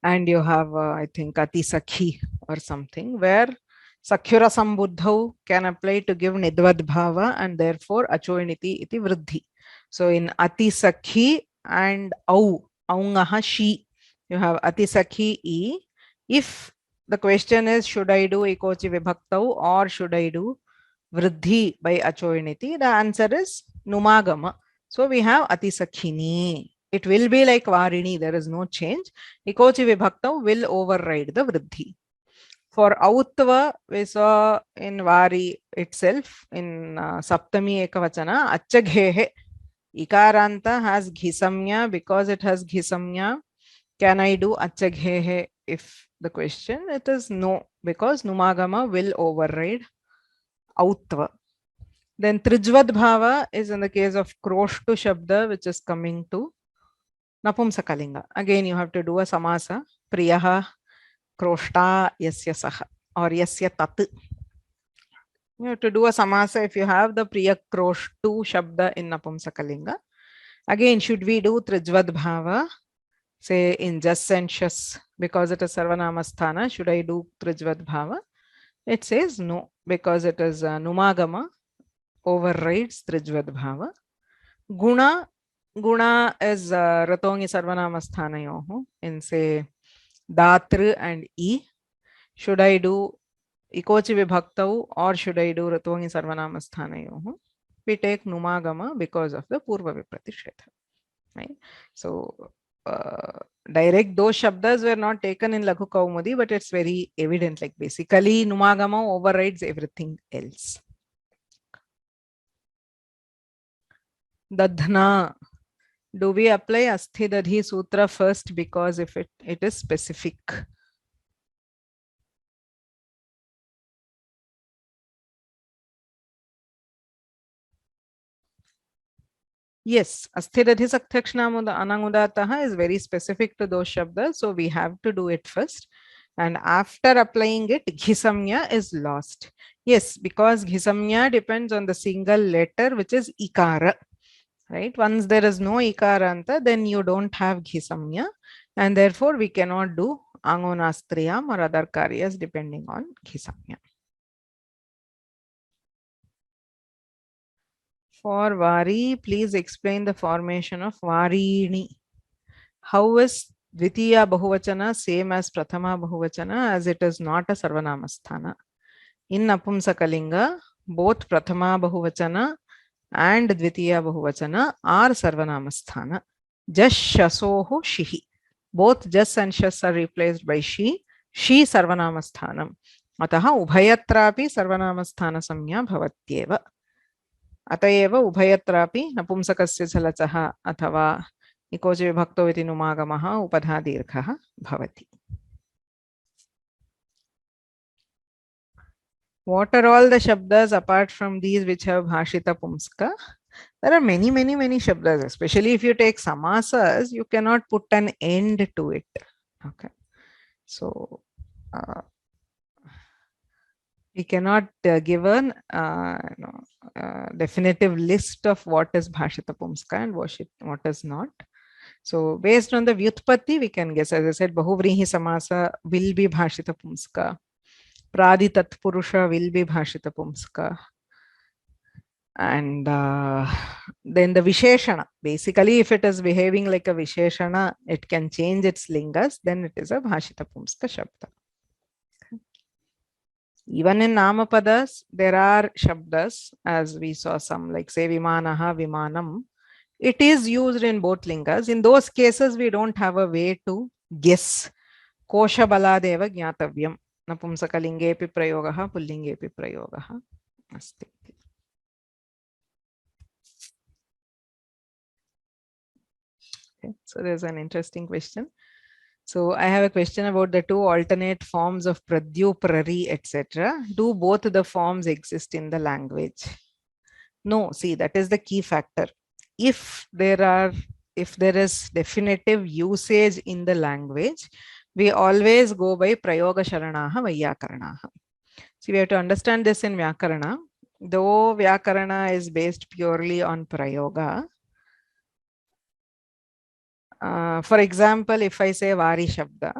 and you have I think ati sakhi or something where sakyura sambuddhau can apply to give nidvad bhava and therefore achoiniti iti vriddhi. So in ati sakhi and au aungaha she, you have ati sakhi e. If the question is should I do ekochi vibhaktau or should I do vriddhi by achoiniti, the answer is numagama. So we have ati sakhini. It will be like varini, there is no change. Ikochi vibhaktam will override the vriddhi. For autva, we saw in vari itself, in saptami ekavachana, achaghehe. Ikaranta has ghisamya. Because it has ghisamya, can I do achaghehe? If the question, it is no, because numagama will override autva. Then trijvad bhava is in the case of kroshtu shabda, which is coming to napumsakalinga. Again, you have to do a samasa. Priyaha kroshta yasya saha or yasya tat. You have to do a samasa if you have the priya kroshtu shabda in napumsakalinga. Again, should we do trijvad bhava? Say in just and shas, because it is sarvanamasthana, should I do trijvad bhava? It says no, because it is numagama overrides trijvad bhava. Guna is ratongi sarvanamasthanayoho in say datru and e. Should I do ikochi vibhaktau or should I do ratongi sarvanamasthanayoho? We take numagama because of the purva vipratishetha. Right? So direct those shabdas were not taken in Laghu Kaumudi, but it's very evident. Like basically numagama overrides everything else. Dadhna. Do we apply Asthidadhi Sutra first because if it is specific? Yes, Asthidadhi Sakthakshnam Anangudataha is very specific to those shabdas, so we have to do it first. And after applying it, Ghisamya is lost. Yes, because Ghisamya depends on the single letter, which is Ikara. Right? Once there is no Ikaranta, then you don't have Ghisamya, and therefore we cannot do Angonastriyam or other karyas depending on Ghisamya. For Vari, please explain the formation of Varini. How is Dvitiya Bahuvachana same as Prathama Bahuvachana, as it is not a Sarvanamasthana? In Napumsakalinga, both Prathama Bahuvachana and Dvitiya Bahuvachana are Sarvanamasthana. Jas Shasoho Shihi. Both Jas and Shas are replaced by Shi. Shi Sarvanamasthana. Ataha Ubhayatrapi Sarvanamasthana Samya Bhavatyeva. अतएव उभयत्रापि नपुंसकस्य चलचः अथवा इकोच विभक्तो इति नुमागमः उपधा दीर्घः भवति. What are all the shabdas apart from these which have bhashita pumska? There are many shabdas, especially if you take samasas, you cannot put an end to it. Okay, so we cannot give an definitive list of what is bhashita pumska and what is not. So based on the vyutpatti, we can guess. As I said, bahuvrihi samasa will be bhashita pumska. Pradi tatpurusha will be bhashita pumska. And then the visheshana. Basically, if it is behaving like a visheshana, it can change its lingas, then it is a bhashita pumska shabda. Even in Namapadas, there are shabdas, as we saw some, like say Vimanaha, Vimanam. It is used in both lingas. In those cases, we don't have a way to guess. Kosha baladeva jnatavyam. Napumsakalingepi prayogaha, pullingepi prayogaha. Asti. Okay. So there's an interesting question. So I have a question about the two alternate forms of pradyu, prari, etc. Do both the forms exist in the language? No, see, that is the key factor. If there is definitive usage in the language, we always go by prayoga sharanaha vayyakaranaha. See, we have to understand this in Vyakarana. Though Vyakarana is based purely on prayoga, for example, if I say Vari Shabda,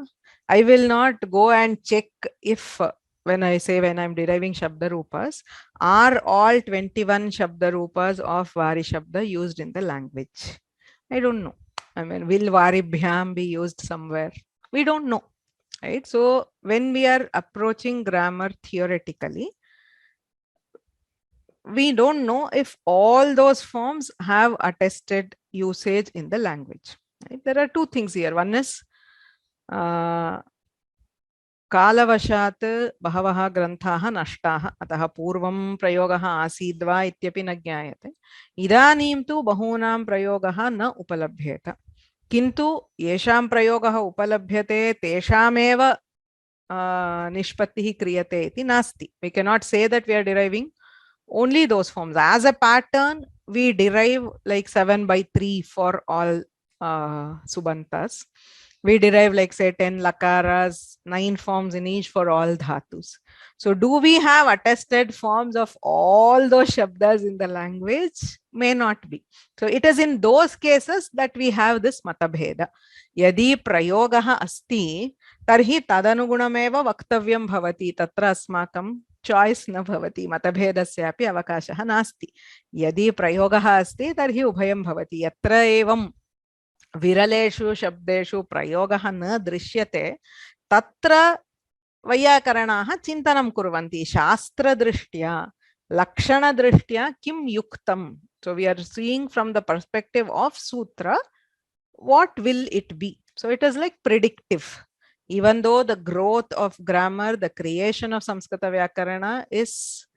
I will not go and check if when I'm deriving Shabda Rupas, are all 21 Shabda Rupas of Vari Shabda used in the language? I don't know. I mean, will Vari Bhyam be used somewhere? We don't know, right? So when we are approaching grammar theoretically, we don't know if all those forms have attested usage in the language. Right? There are two things here. One is कालवशात् बहवः ग्रन्थाः नष्टाः अतः पूर्वं प्रयोगः आसीद् वा इत्यपि न ज्ञायते. इदानीं तु बहूनां प्रयोगः न उपलभ्येत. किन्तु येषां प्रयोगः उपलभ्यते तेषामेव निष्पत्तिः क्रियते इति नास्ति. We cannot say that we are deriving only those forms. As a pattern, we derive like 7/3 for all subantas. We derive like say 10 lakaras, 9 forms in each for all dhatus. So do we have attested forms of all those shabdas in the language? May not be. So it is in those cases that we have this matabheda. Yadi prayogaha asti, tarhi tadanugunameva vaktavyam bhavati, tatra asmakam choice na bhavati, matabhedasyapi avakashah nasti. Yadi prayogaha asti, tarhi ubhayam bhavati. Yatra evam विरलेषु शब्देषु प्रयोगः न दृश्यते तत्र वैयाकरणाः चिन्तनं कुर्वन्ति शास्त्रदृष्ट्या लक्षणदृष्ट्या किं युक्तं. So we are seeing from the perspective of sutra what will it be. So it is like predictive. Even though the growth of grammar, the creation of Samskrita Vyakarana is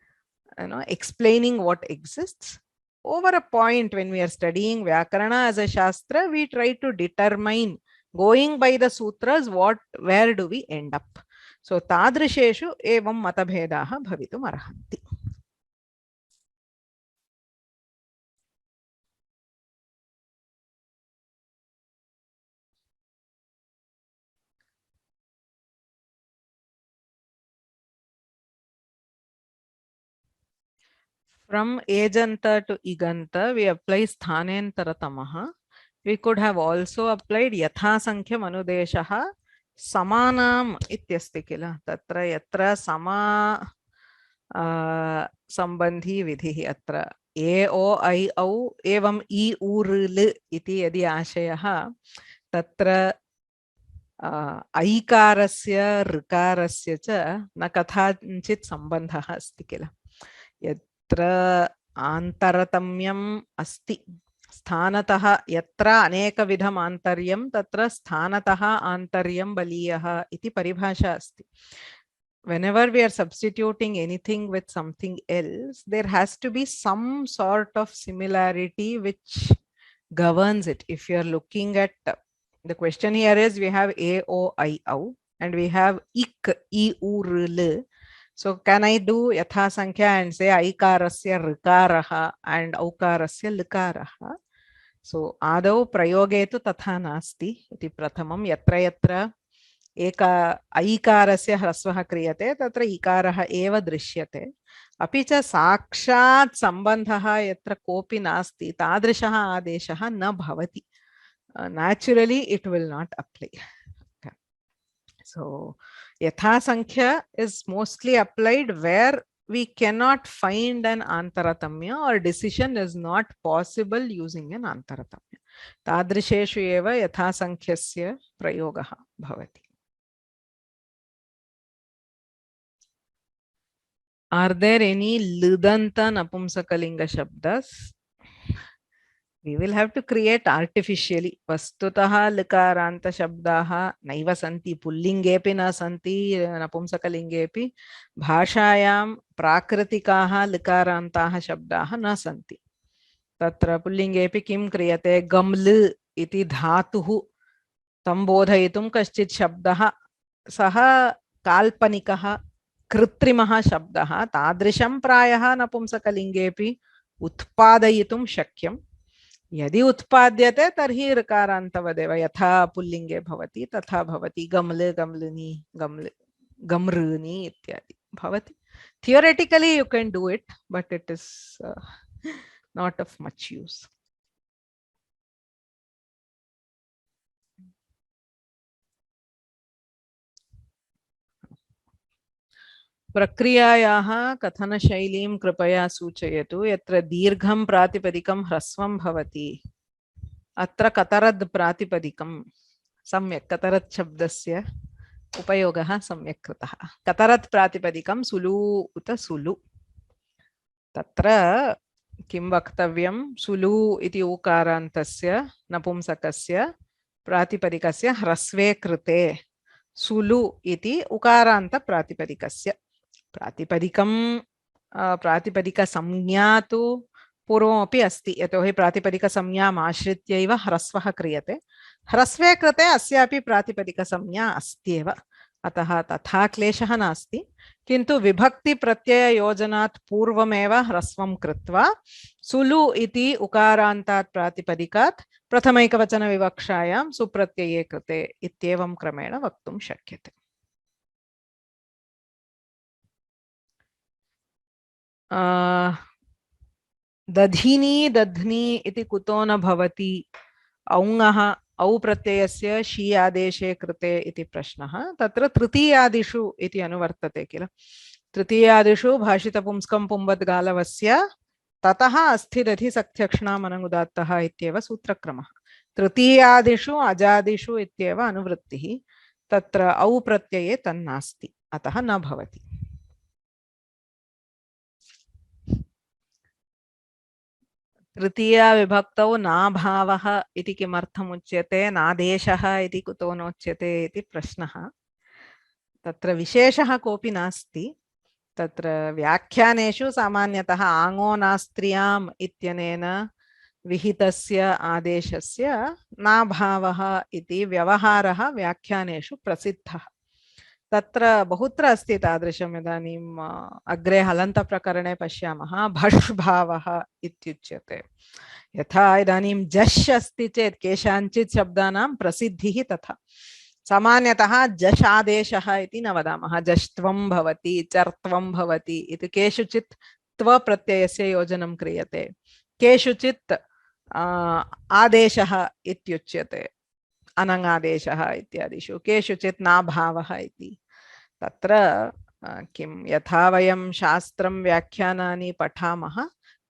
explaining what exists. Over a point, when we are studying Vyakarana as a Shastra, we try to determine, going by the sutras, where do we end up. So, tadrisheshu evam matabhedaha bhavitum arhanti. From Ejanta to Iganta, we apply Sthanentartamaha. We could have also applied Yatha Sankhya Manudeshaha Samanam ityasti kila. Tatra yatra sama sambandhi vidhi atra. E o I au evam I url iti yadi ashayaha tatra aikarasya rikarasya cha na kathanchit sambandhah asti kila. Yatra antaratamyam asti. Sthanatah yatra aneka vidham antaryam tatra sthanatah antaryam baliyah iti paribhasha asti. Whenever we are substituting anything with something else, there has to be some sort of similarity which governs it. If you are looking at the question here is, we have a, o, I, au, and we have ik, I, u, r, l. So can I do yatha sankhya and say aikarasya rikaraha and aukarasya likaraha? So adau prayogetu tatha nasti iti prathamam. Yatra yatra eka aikarasya hrasvah kriyate tatra ikaraha eva drishyate. Api cha sakshat sambandhaha yatra kopi nasti tadrishaha adeshaha na bhavati. Naturally it will not apply. Okay. So Yatha Sankhya is mostly applied where we cannot find an antaratamya or decision is not possible using an antaratamya. Tadrisheshu eva Yatha Sankhya prayogaha bhavati. Are there any Lidanta Napumsakalinga Shabdas? We will have to create artificially. Vastutaha likaranta shabdaha naiva santi pullingepi na santi napumsakalingepi bhashayam prakritikaha likarantaha shabdaha na santi. Tatra pullingepi kim kriyate gaml इति धातुः तं बोधयितुं कश्चित् शब्दः सः काल्पनिकः कृत्रिमः शब्दः तादृशं प्रायः नपुंसकलिङ्गेपि उत्पादयितुं शक्यं। यदि उत्पाद्यते तर्हि ऋकारान्तवदेव यथा पुल्लिङ्गे भवति तथा भवति। गम्ल गम्लिनी गम्ल गम्ऋनी इत्यादि भवति। Theoretically you can do it, but it is not of much use. प्रक्रियायाः कथनशैलीं कृपया सूचयतु यत्र दीर्घं प्रातिपदिकं ह्रस्वं भवति। अत्र कतरद् प्रातिपदिकं सम्यक् कतरत् शब्दस्य उपयोगः सम्यक् कृतः। कतरत् प्रातिपदिकं सुलु उत सुलु। तत्र किं वक्तव्यं? सुलु इति उकारान्तस्य नपुंसकस्य प्रातिपदिकस्य ह्रस्वे कृते सुलु इति उकारान्त प्रातिपदिकस्य प्रातिपदिकं प्रातिपदिकसंज्ञा तु पूर्वमपि अस्ति यतोहि प्रातिपदिकसंज्ञाम् आश्रित्यैव ह्रस्वः क्रियते। ह्रस्वे कृते अस्यापि प्रातिपदिकसंज्ञा अस्त्येव, अतः तथा क्लेशः नास्ति। किन्तु विभक्तिप्रत्यययोजनात् पूर्वमेव ह्रस्वं कृत्वा सुलु इति उकारान्तात् प्रातिपदिकात् प्रथमैकवचनविवक्षायां सुप्रत्यये कृते इत्येवं क्रमेण वक्तुं शक्यते। दधिनी दध्नी इति कुतो न भवति औङः औ प्रत्ययस्य शी आदेशे कृते इति प्रश्नः। तत्र तृतीयादिषु इति अनुवर्तते किल। तृतीयादिषु भाषितपुंस्कं पुंवद्गालवस्य ततः अस्थिदधि सक्त्यक्षणाम् अनङ्गुदात्तः इत्येव सूत्रक्रमः। तृतीयादिषु अजादिषु इत्येव अनुवृत्तिः। तत्र औ प्रत्यये तन्नास्ति, अतः न भवति। तृतीया विभक्तौ नाभावः इति किमर्थम् उच्यते, नादेशः इति कुतो नोच्यते इति प्रश्नः। तत्र विशेषः कोऽपि नास्ति। तत्र व्याख्यानेषु सामान्यतः आङो नास्त्र्याम् इत्यनेन विहितस्य आदेशस्य नाभावः इति व्यवहारः व्याख्यानेषु प्रसिद्धः। तत्र बहुत्र अस्ति तादृशम्। इदानीम् अग्रे हलन्तप्रकरणे पश्यामः भष् भावः इत्युच्यते। यथा इदानीं जश् अस्ति चेत् केषाञ्चित् शब्दानां प्रसिद्धिः तथा। सामान्यतः जश् आदेशः इति न वदामः। जष्ट्वं भवति, चर्त्वं भवति इति केषुचित् त्व प्रत्ययस्य योजनं क्रियते, केषुचित् आदेशः इत्युच्यते, अनङादेशः इत्यादिषु, केषुचित् नाभावः इति। तत्र किं यथा वयं शास्त्रं व्याख्यानानि पठामः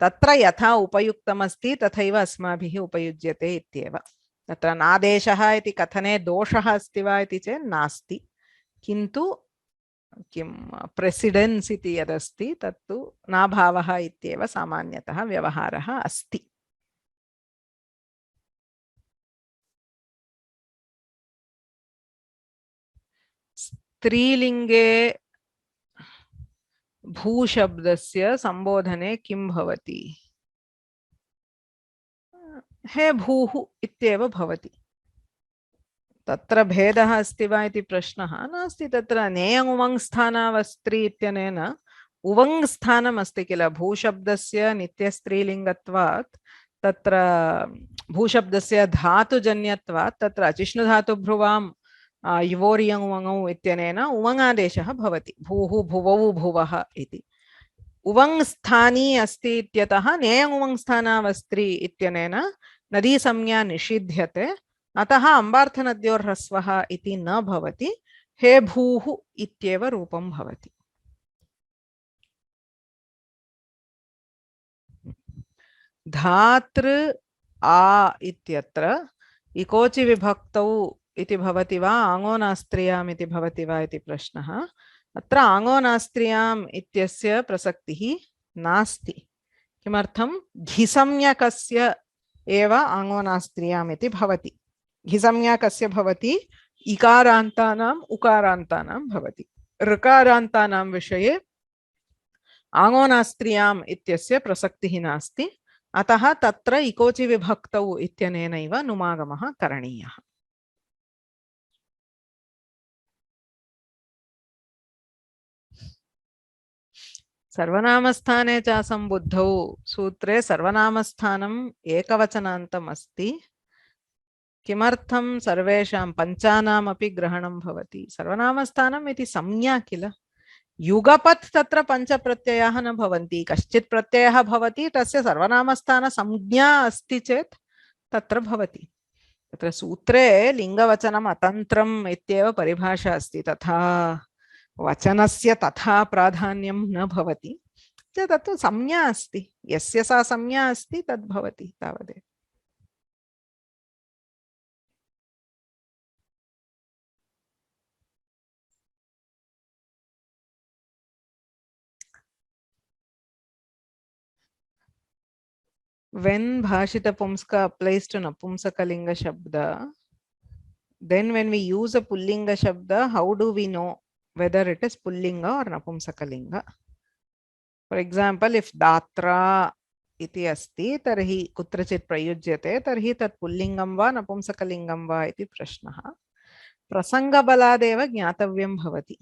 तत्र यथा उपयुक्तमस्ति तथैव अस्माभिः उपयुज्यते इत्येव। तत्र नादेशः इति कथने दोषः अस्ति वा इति चेत् नास्ति, किन्तु किं प्रेसिडेन्स् इति यदस्ति तत्तु नाभावः इत्येव सामान्यतः व्यवहारः अस्ति। स्त्रीलिङ्गे भूशब्दस्य संबोधने किं भवति? हे भूः इत्येव भवति। तत्र भेदः अस्ति वा इति प्रश्नः नास्ति। तत्र नेयङ् उमङ् स्थानावस्त्री इत्यनेन उवङ् स्थानम् अस्ति किल। भूशब्दस्य नित्यस्त्रीलिङ्गत्वात् तत्र भूशब्दस्य धातुजन्यत्वात् तत्र अचिष्णुधातुभ्रुवां युवोर्यङ् उवङौ इत्यनेन उवङादेशः भवति। भूः भुवौ भुवः इति। उवङ् स्थानी अस्ति इत्यतः नेयङ् उवङ् स्थानावस्त्री इत्यनेन नदीसंज्ञा निषिध्यते, अतः अम्बार्थनद्योर्ह्रस्वः इति न भवति। हे भूः इत्येव रूपं भवति। धातृ आ इत्यत्र इकोचि विभक्तौ इति भवति वा आङो नास्त्र्याम् इति भवति वा इति प्रश्नः। अत्र आङो नास्त्र्याम् इत्यस्य प्रसक्तिः नास्ति। किमर्थं? घिसंज्ञकस्य एव आङो नास्त्र्याम् इति भवति। घिसंज्ञा कस्य भवति? इकारान्तानाम् उकारान्तानां भवति। ऋकारान्तानां विषये आङो नास्त्र्याम् इत्यस्य प्रसक्तिः नास्ति। अतः तत्र इकोचि विभक्तौ इत्यनेनैव नुमागमः करणीयः। सर्वनामस्थाने च सम्बुद्धौ सूत्रे सर्वनामस्थानम् एकवचनान्तम् अस्ति। किमर्थं सर्वेषां पञ्चानामपि ग्रहणं भवति? सर्वनामस्थानम् इति संज्ञा किल, युगपत् तत्र पञ्चप्रत्ययाः न भवन्ति। कश्चित् प्रत्ययः भवति, तस्य सर्वनामस्थान संज्ञा अस्ति चेत् तत्र भवति। तत्र सूत्रे लिङ्गवचनम् अतन्त्रम् इत्येव परिभाषा अस्ति, तथा वचनस्य तथा प्राधान्यं न भवति। तत्तु संज्ञा अस्ति, यस्य सा संज्ञा अस्ति तद् भवति तावदेव। When Bhashita Pumska applies to Napumsakalinga Shabda, then when we use a Pullinga Shabda, how do we know whether it is Pullinga or Napumsakalinga? For example, if Datra iti asti, tarhi kutrachit prayujyate, tarhi tat Pullingam va Napumsakalingam va iti prashnaha. Prasanga baladeva jnatavyam bhavati.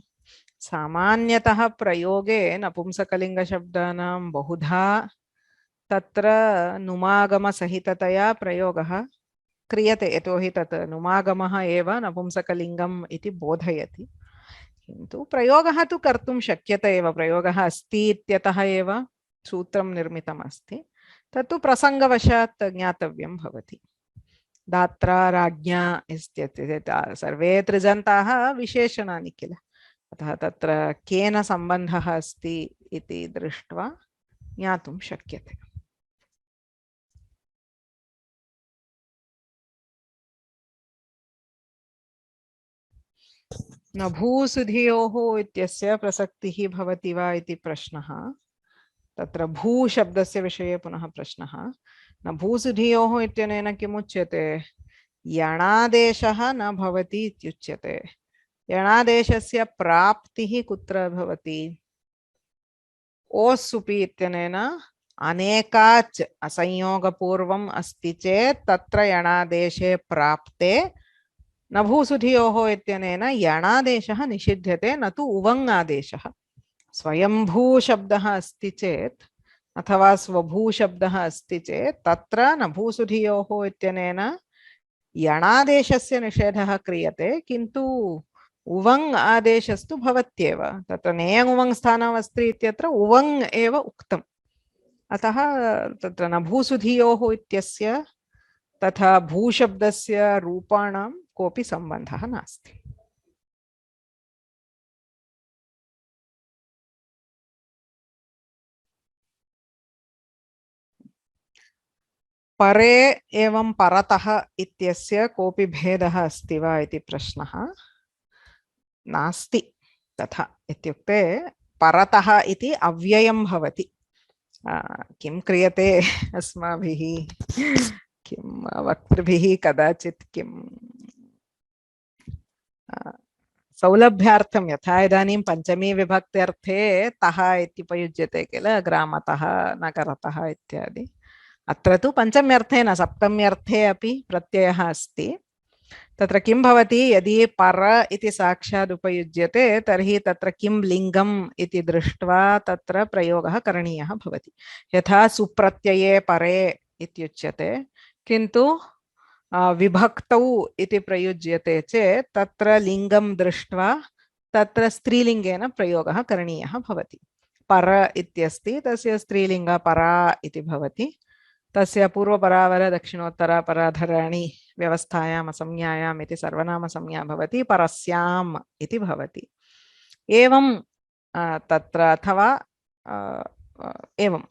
Samanyatah prayoge Napumsakalinga Shabdanam bahudha तत्र नुमागम सहिततया प्रयोगः क्रियते, यतोहि तत् नुमागमः एव नपुंसकलिङ्गम् इति बोधयति। किन्तु प्रयोगः तु कर्तुं शक्यते एव, प्रयोगः अस्ति इत्यतः एव सूत्रं निर्मितम् अस्ति। तत्तु प्रसङ्गवशात् ज्ञातव्यं भवति। दात्रा राज्ञा इत्येतत् सर्वे त्रिजन्ताः विशेषणानि किल, अतः तत्र केन सम्बन्धः अस्ति इति दृष्ट्वा ज्ञातुं शक्यते। न भूसुधियोः इत्यस्य प्रसक्तिः भवति वा इति प्रश्नः। तत्र भू शब्दस्य विषये पुनः प्रश्नः। न भूसुधियोः इत्यनेन किमुच्यते? यणादेशः न भवति इत्युच्यते। यणादेशस्य प्राप्तिः कुत्र भवति? ओस्सुपि इत्यनेन अनेकाच् असंयोगपूर्वम् अस्ति चेत् तत्र यणादेशे प्राप्ते न भूसुधियोः इत्यनेन यणादेशः निषिध्यते, न तु उवङ् आदेशः। स्वयंभू शब्दः अस्ति चेत् अथवा स्वभू शब्दः अस्ति चेत् तत्र न भूसुधियोः इत्यनेन यणादेशस्य निषेधः क्रियते, किन्तु उवङ् आदेशस्तु भवत्येव। तत्र नेयङ् उवङ् स्थानमस्ति इत्यत्र उवङ् एव उक्तम्। अतः तत्र न भूसुधियोः इत्यस्य तथा भूशब्दस्य रूपाणां कोऽपि सम्बन्धः नास्ति। परे एवं परतः इत्यस्य कोऽपि भेदः अस्ति वा इति प्रश्नः। नास्ति तथा, इत्युक्ते परतः इति अव्ययं भवति। किं क्रियते अस्माभिः, किं वक्तृभिः कदाचित् किं सौलभ्यार्थं, यथा इदानीं पञ्चमी विभक्त्यर्थे तः इत्युपयुज्यते किल, ग्रामतः नगरतः इत्यादि। अत्र तु पञ्चम्यर्थे न सप्तम्यर्थे अपि प्रत्ययः अस्ति। तत्र किं भवति, यदि पर इति साक्षात् उपयुज्यते तर्हि तत्र किं लिङ्गम् इति दृष्ट्वा तत्र प्रयोगः करणीयः भवति। यथा सुप्रत्यये परे इत्युच्यते, किन्तु विभक्तौ इति प्रयुज्यते चेत् तत्र लिङ्गं दृष्ट्वा तत्र स्त्रीलिङ्गेन प्रयोगः करणीयः भवति। पर इत्यस्ति, तस्य स्त्रीलिङ्ग परा इति भवति। तस्य पूर्वपरावर दक्षिणोत्तरपराधराणि व्यवस्थायाम् असंज्ञायाम् इति सर्वनामसंज्ञा भवति, परस्याम् इति भवति। एवं तत्र अथवा एवं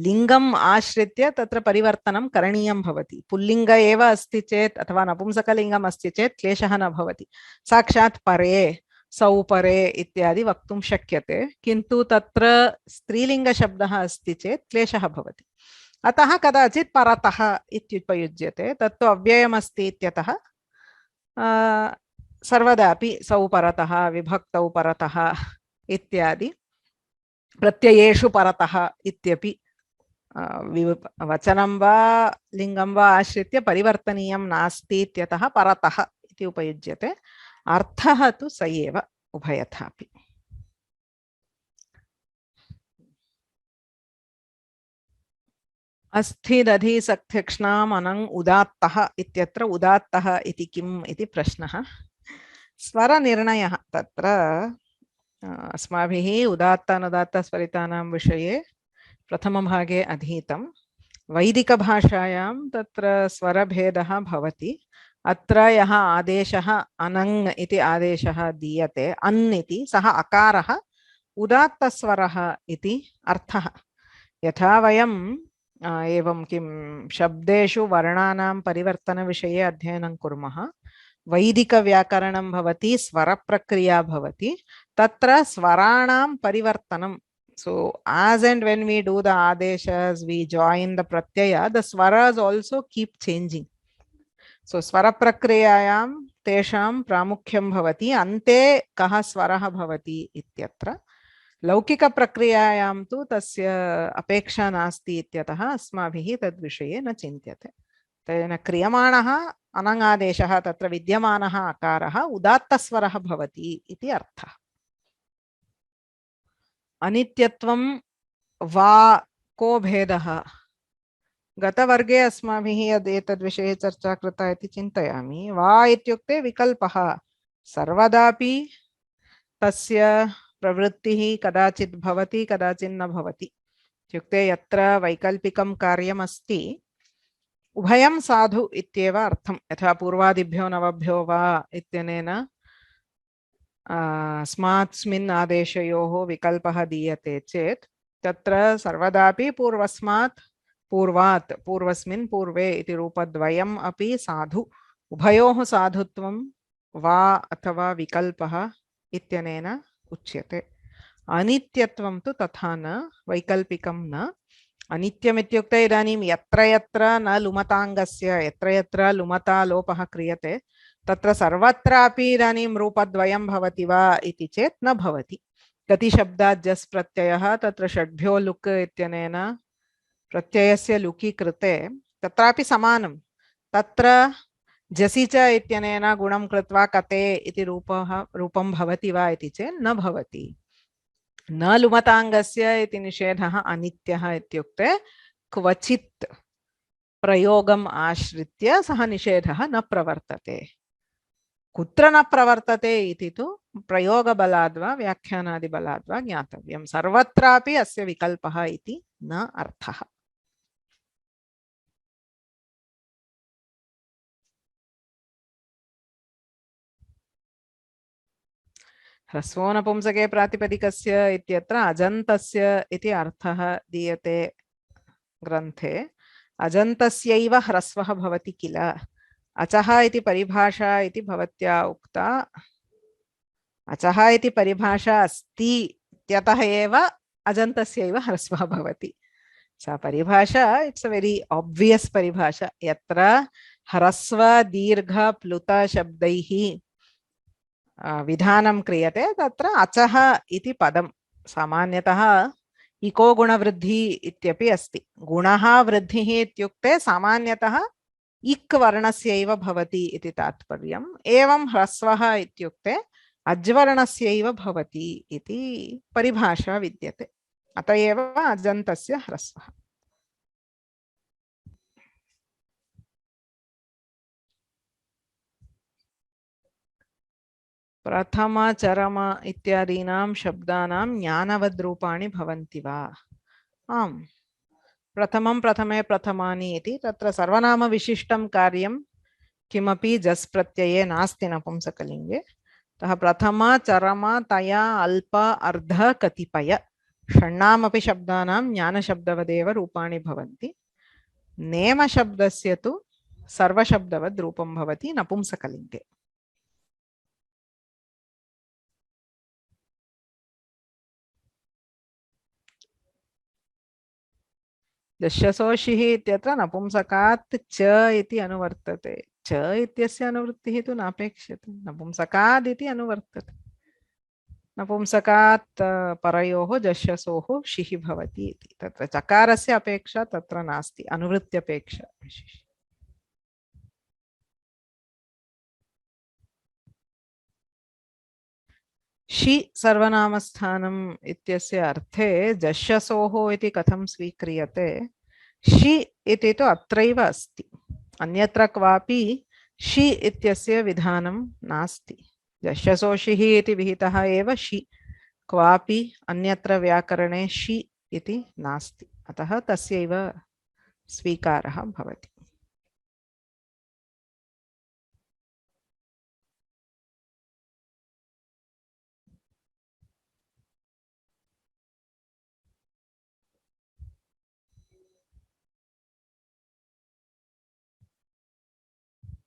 लिङ्गम् आश्रित्य तत्र परिवर्तनं करणीयं भवति। पुल्लिङ्ग एव अस्ति चेत् अथवा नपुंसकलिङ्गम् अस्ति चेत् क्लेशः न भवति। साक्षात् परे, सौपरे इत्यादि वक्तुं शक्यते, किन्तु तत्र स्त्रीलिङ्गशब्दः अस्ति चेत् क्लेशः भवति। अतः कदाचित् परतः इत्युपयुज्यते, तत्तु अव्ययमस्ति इत्यतः सर्वदापि सौपरतः, विभक्तौ परतः इत्यादि प्रत्ययेषु परतः इत्यपि वचनं वा लिङ्गं वा आश्रित्य परिवर्तनीयं नास्ति इत्यतः परतः इति उपयुज्यते। अर्थः तु स एव उभयथापि। अस्थिदधि सक्थिक्ष्णाम् अनङ् उदात्तः इत्यत्र उदात्तः इति किम् इति प्रश्नः। स्वरनिर्णयः तत्र अस्माभिः उदात्त अनुदात्त स्वरितानां विषये प्रथमभागे अधीतं। वैदिकभाषायां तत्र स्वरभेदः भवति। अत्र यः आदेशः अनङ् इति आदेशः दीयते, अन् इति, सः अकारः उदात्तस्वरः इति अर्थः। यथा वयं एवं किं शब्देषु वर्णानां परिवर्तनविषये अध्ययनं कुर्मः, वैदिकव्याकरणं भवति, स्वरप्रक्रिया भवति, तत्र स्वराणां परिवर्तनं. So as and when we do the adeshas, we join the pratyaya, the swaras also keep changing. So swara prakriyayam tesham pramukhyam bhavati, ante kaha swaraha bhavati ityatra. लौकिक प्रक्रियायां तु तस्य अपेक्षा नास्ति इत्यतः अस्माभिः तद्विषये न चिन्त्यते। तेन क्रियमाणः अनङादेशः, तत्र विद्यमानः अकारः उदात्तस्वरः भवति इति अर्थः। अनित्यत्वं वा को भेदः? गतवर्गे अस्माभिः यद् एतद्विषये चर्चा कृता इति चिन्तयामि। वा इत्युक्ते विकल्पः, सर्वदापि तस्य प्रवृत्तिः कदाचित् भवति कदाचित् न भवति। इत्युक्ते यत्र वैकल्पिकं कार्यमस्ति उभयं साधु इत्येव अर्थं। यथा पूर्वादिभ्यो नवभ्यो वा इत्यनेन अस्मात्स्मिन् आदेशयोः विकल्पः दीयते चेत् तत्र सर्वदापि पूर्वस्मात् पूर्वात् पूर्वस्मिन् पूर्वे इति रूपद्वयम् अपि साधु। उभयोः साधुत्वं वा अथवा विकल्पः इत्यनेन उच्यते। अनित्यत्वं तु तथा न, वैकल्पिकं न। अनित्यम् इत्युक्ते इदानीं यत्र यत्र न लुमताङ्गस्य, यत्र यत्र लुमता लोपः क्रियते तत्र सर्वत्रापि इदानीं रूपद्वयं भवति वा इति चेत् न भवति। कति शब्दात् जस् प्रत्ययः तत्र षड्भ्यो लुक् इत्यनेन प्रत्ययस्य लुकि कृते तत्रापि समानं। तत्र जसि च इत्यनेन गुणं कृत्वा कते इति रूपं भवति वा इति चेत् न भवति। न लुमताङ्गस्य इति निषेधः अनित्यः इत्युक्ते क्वचित् प्रयोगम् आश्रित्य सः निषेधः न प्रवर्तते। कुत्र न प्रवर्तते इति तु प्रयोगबलाद् वा व्याख्यानादिबलाद् वा ज्ञातव्यं। सर्वत्रापि अस्य विकल्पः इति न अर्थः। ह्रस्वो नपुंसके प्रातिपदिकस्य इत्यत्र अजन्तस्य इति अर्थः दीयते ग्रन्थे। अजन्तस्यैव ह्रस्वः भवति किल। अचः इति परिभाषा इति भवत्या उक्ता। अचः इति परिभाषा अस्ति इत्यतः एव अजन्तस्यैव ह्रस्वः भवति। सा परिभाषा इट्स् अ वेरी ऑब्वियस परिभाषा। यत्र ह्रस्व दीर्घ प्लुत शब्दैः विधानं क्रियते तत्र अचः इति पदं। सामान्यतः इको गुणवृद्धि इत्यपि अस्ति। गुणः वृद्धिः इत्युक्ते सामान्यतः इक् वर्णस्यैव भवति इति तात्पर्यम्। एवं ह्रस्वः इत्युक्ते अज्वर्णस्यैव भवति इति परिभाषा विद्यते। अत एव अजन्तस्य ह्रस्वः। प्रथम चरम इत्यादीनां शब्दानां ज्ञानवद्रूपाणि भवन्ति वा? आम्, प्रथमं प्रथमे प्रथमानि इति तत्र सर्वनाम विशिष्टं कार्यं किमपि जस् प्रत्यये नास्ति नपुंसकलिङ्गे। अतः प्रथम चरम तया अल्प अर्ध कतिपय षण्णामपि शब्दानां ज्ञानशब्दवदेव रूपाणि भवन्ति। नेमशब्दस्य तु सर्वशब्दवद् रूपं भवति नपुंसकलिङ्गे। दशसोषिः इत्यत्र नपुंसकात् च इति अनुवर्तते। च इत्यस्य अनुवृत्तिः तु नापेक्ष्यते, नपुंसकाद् इति अनुवर्तते। नपुंसकात् परयोः जश्यसोः शिः भवति इति। तत्र चकारस्य अपेक्षा तत्र नास्ति, अनुवृत्त्यपेक्षा विशेष। शि सर्वनामस्थानम् इत्यस्य अर्थे जश्यसोः इति कथं स्वीक्रियते? शि इति तु अत्रैव अस्ति, अन्यत्र क्वापि शि इत्यस्य विधानं नास्ति। जश्यसोषिः इति विहितः एव शि, क्वापि अन्यत्र व्याकरणे शि इति नास्ति, अतः तस्यैव स्वीकारः भवति।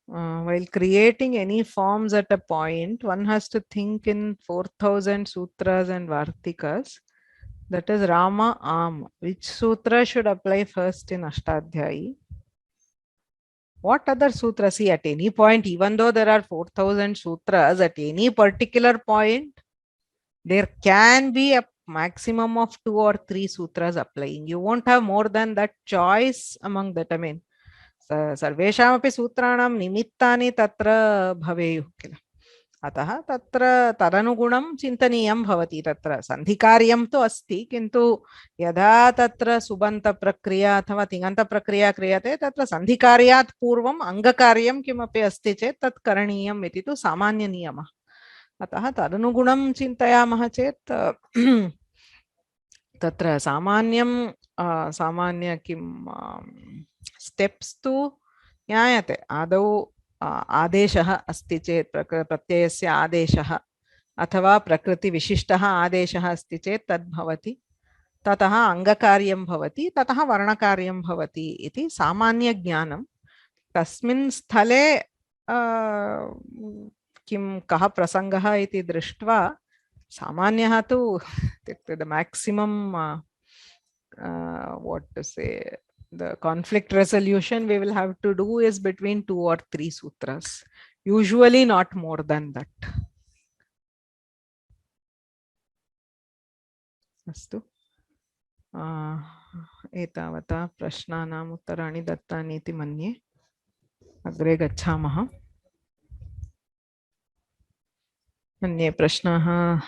While creating any forms at a point, one has to think in 4000 sutras and vartikas. That is Rama Am. Which sutra should apply first in Ashtadhyayi? What other sutras? See, at any point, even though there are 4000 sutras, at any particular point, there can be a maximum of 2 or 3 sutras applying. You won't have more than that choice among that. I mean, सर्वेषामपि सूत्राणां निमित्तानि तत्र भवेयुः किल, अतः तत्र तदनुगुणं चिन्तनीयं भवति। तत्र सन्धिकार्यं तु अस्ति, किन्तु यदा तत्र सुबन्तप्रक्रिया अथवा तिङन्तप्रक्रिया क्रियते तत्र सन्धिकार्यात् पूर्वम् अङ्गकार्यं किमपि अस्ति चेत् तत् करणीयम् इति तु सामान्यनियमः। अतः तदनुगुणं चिन्तयामः चेत् तत्र सामान्य किं स्टेप्स तु ज्ञायते। आदौ आदेशः अस्ति चेत् प्रत्ययस्य आदेशः अथवा प्रकृतिविशिष्टः आदेशः अस्ति चेत् तद् भवति, ततः अङ्गकार्यं भवति, ततः वर्णकार्यं भवति इति सामान्यज्ञानं। तस्मिन् स्थले किं कः प्रसङ्गः इति दृष्ट्वा सामान्यः तु the maximum what to say, the conflict resolution we will have to do is between 2 or 3 sutras, usually not more than that. अस्तु, एतावता प्रश्नानाम् उत्तराणि दत्तानि इति मन्ये। अग्रे गच्छामः। अन्ये प्रश्नाः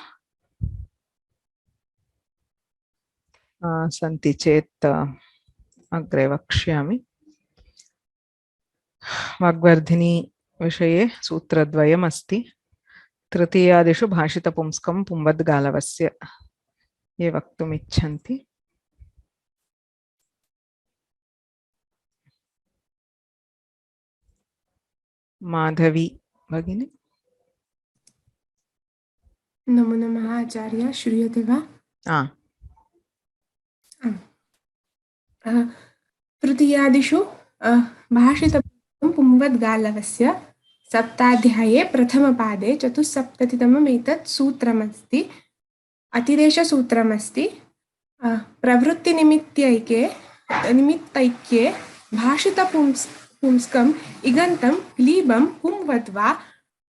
सन्ति चेत् अग्रे वक्ष्यामि। वाग्वर्धिनी विषये सूत्रद्वयम् अस्ति। तृतीयादिषु भाषितपुंस्कं पुंवद्गालवस्य, ये वक्तुम् इच्छन्ति। माधवी भगिनी। नमो नमः आचार्य, श्रूयते वा? तृतीयादिषु भाषितपुंस्कं पुंवद्गालवस्य सप्ताध्याये प्रथमपादे चतुस्सप्ततितमम् एतत् सूत्रमस्ति, अतिदेशसूत्रमस्ति। निमित्तैक्ये भाषितपुंस्कम् इगन्तं क्लीबं पुंवद्वा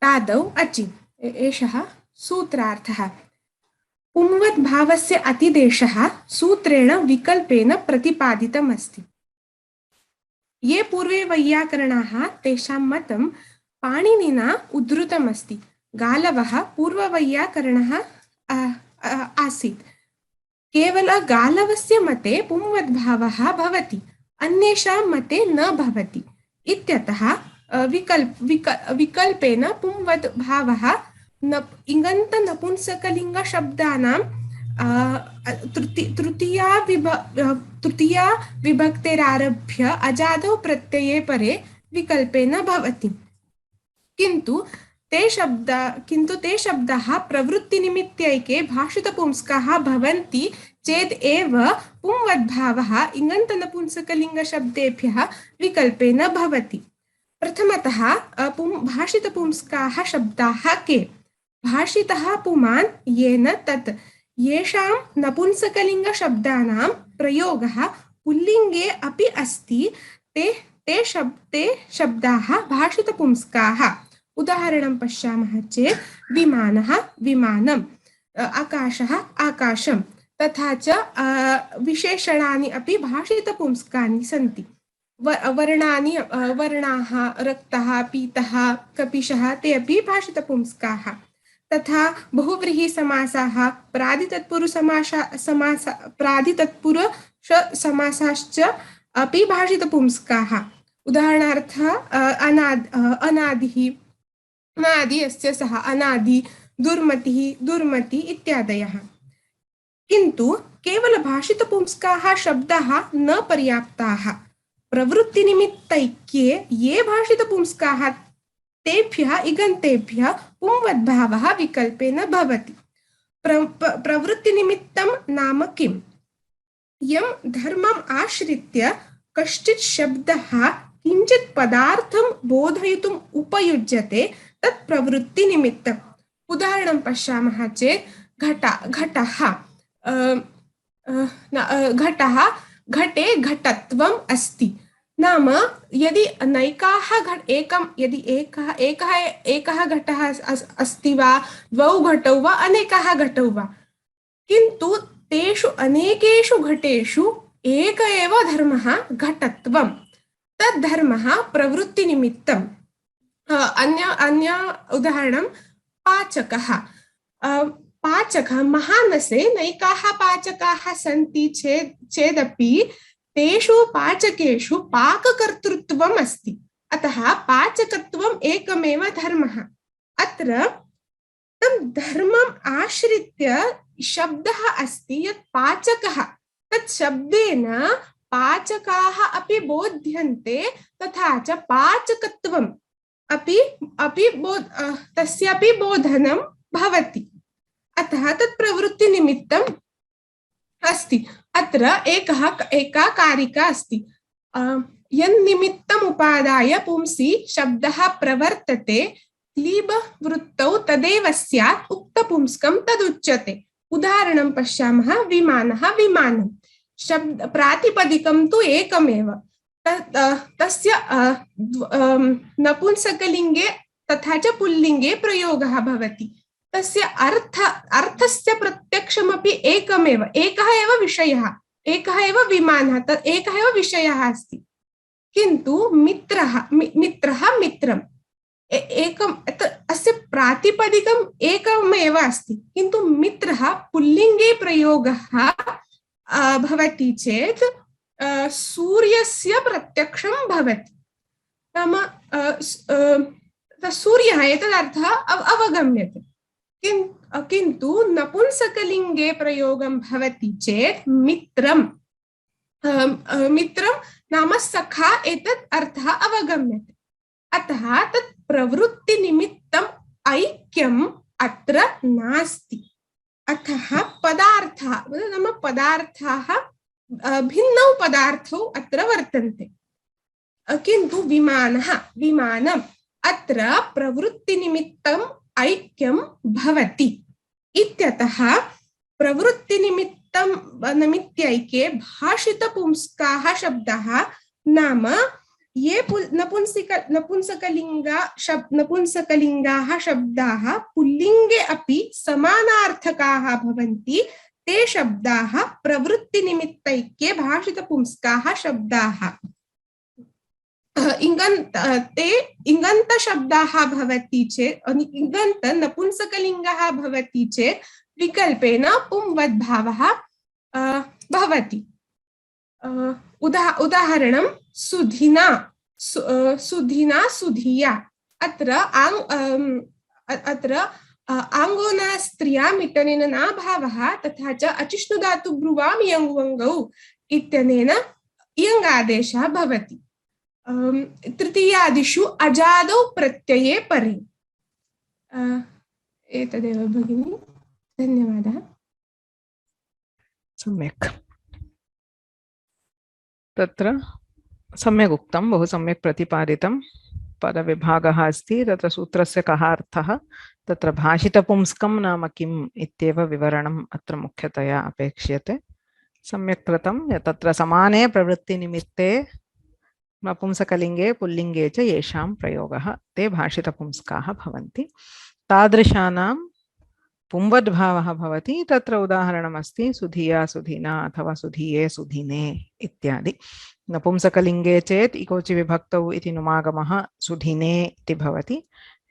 तादौ अचि, एषः सूत्रार्थः। पुंवद्भावस्य अतिदेशः सूत्रेण विकल्पेन प्रतिपादितमस्ति। ये पूर्वे वैयाकरणाः तेषां मतं पाणिनिना उद्धृतमस्ति। गालवः पूर्ववैयाकरणः आसीत्। केवल गालवस्य मते पुंवद्भावः भवति, अन्येषां मते न भवति इत्यतः विकल्पेन पुंवद्भावः इगन्त नपुंसकलिंग शब्दानां तृतीया विभक्तेरारभ्य अजादौ प्रत्यये परे विकल्पेन भवति। किन्तु ते शब्दाः प्रवृत्तिनिमित्तैके भाषितपुंस्काः भवन्ति चेत् एव पुंवद्भावः इगन्त नपुंसकलिंगशब्देभ्यः विकल्पेन भवति। प्रथमतः भाषितपुंस्काः शब्दाः के? भाषितः पुमान् येन तत्, येषां नपुंसकलिंगशब्दानां प्रयोगः पुल्लिङ्गे अपि अस्ति, ते शब्दाः भाषितपुंस्काः। उदाहरणं पश्यामः चेत् विमानः, विमानं, आकाशः आकाशं तथा च विशेषणानि अपि भाषितपुंस्कानि सन्ति। वर्णानि वर्णाः रक्तः पीतः कपिशः ते अपि भाषितपुंस्काः। तथा बहुव्रीहिसमासाः प्रादितत्पुरुषसमासाश्च अपि भाषितपुंस्काः। उदाहरणार्थः अनादिः अनादि अस्य सः अनादि दुर्मतिः दुर्मति इत्यादयः। किन्तु केवल भाषितपुंस्काः शब्दाः न पर्याप्ताः। प्रवृत्तिनिमित्तैक्ये ये भाषितपुंस्काः तेभ्यः इगन्तेभ्यः पुंवद्भावः विकल्पेन भवति। प्रवृत्तिनिमित्तं नाम किम्? यं धर्मम् आश्रित्य कश्चित् शब्दः किञ्चित् पदार्थं बोधयितुम् उपयुज्यते तत् प्रवृत्तिनिमित्तम्। उदाहरणं पश्यामः चेत् घटः घटे घटत्वम् अस्ति। नाम यदि नैकाः एकः घटः अस्ति वा द्वौ घटौ वा अनेकाः घटौ वा, किन्तु तेषु अनेकेषु घटेषु एक एव धर्मः घटत्वं। तद्धर्मः प्रवृत्तिनिमित्तम्। अन्य उदाहरणं पाचकः। पाचकः महानसे नैकाः पाचकाः सन्ति चेदपि तेषु पाचकेषु पाककर्तृत्वम् अस्ति। अतः पाचकत्वम् एकमेव धर्मः। अत्र तं धर्मम् आश्रित्य शब्दः अस्ति यत् पाचकः। तत् शब्देन पाचकाः अपि बोध्यन्ते तथा च पाचकत्वम् अपि तस्यापि बोधनं भवति। अतः तत् प्रवृत्तिनिमित्तम् अस्ति। अत्र एका कारिका अस्ति। यन्निमित्तम् उपादाय पुंसि शब्दः प्रवर्तते क्लीबवृत्तौ तदेव स्यात् उक्तपुंस्कं तदुच्यते। उदाहरणं पश्यामः विमानः विमानं। शब्द प्रातिपदिकं तु एकमेव। तस्य नपुंसकलिङ्गे तथा च पुल्लिङ्गे प्रयोगः भवति। तस्य अर्थस्य प्रत्यक्षमपि एकमेव। एकः एव विषयः, एकः एव विमानः, एकः एव विषयः अस्ति। किन्तु मित्रः मित्रम् एकम् अस्य प्रातिपदिकम् एकमेव अस्ति। किन्तु मित्रः पुल्लिङ्गे प्रयोगः भवति चेत् सूर्यस्य प्रत्यक्षं भवति। नाम सूर्यः एतदर्थः अवगम्यते। किन्तु नपुंसकलिङ्गे प्रयोगं भवति चेत् मित्रं नाम सखा एतत् अर्थः अवगम्यते। अतः तत् प्रवृत्तिनिमित्तम् ऐक्यम् अत्र नास्ति। अतः पदार्थः नाम पदार्थाः भिन्नौ पदार्थौ अत्र वर्तन्ते। किन्तु विमानम् अत्र प्रवृत्तिनिमित्तम् ऐक्यं भवति इत्यतः प्रवृत्तिनिमित्तैके भाषितपुंस्काः शब्दाः नाम ये नपुंसकलिङ्गाः शब्दाः पुल्लिङ्गे अपि समानार्थकाः भवन्ति। ते शब्दाः प्रवृत्तिनिमित्तैके भाषितपुंस्काः शब्दाः। इङन्त शब्दाः भवति चेत् इङन्त नपुंसकलिङ्गः भवति चेत् विकल्पेन पुंवद्भावः भवति। उदाहरणं सुधिना सुधिया। अत्र आङ्गोना स्त्रिया मिटनेन न भावः तथा च अचिष्णुधातु ब्रुवां यङ्वङ्गौ इत्यनेन इयङ्गादेशः भवति। तृतीयादिषु अजादौ प्रत्यये परे। एतदेव भगिनी, धन्यवादः। सम्यक्। तत्र सम्यक् उक्तं, बहु सम्यक् प्रतिपादितं। पदविभागः अस्ति, तत्र सूत्रस्य कः अर्थः, तत्र भाषितपुंस्कं नाम किम् इत्येव विवरणम् अत्र मुख्यतया अपेक्ष्यते। सम्यक् कृतं। तत्र समाने प्रवृत्तिनिमित्ते नपुंसकलिङ्गे पुल्लिङ्गे च येषां प्रयोगः ते भाषितपुंस्काः भवन्ति। तादृशानां पुंवद्भावः भवति तत्र उदाहरणमस्ति सुधिया सुधिना अथवा सुधिये सुधिने इत्यादि। नपुंसकलिङ्गे चेत् इकोचि विभक्तौ इति नुमागमः सुधिने इति भवति।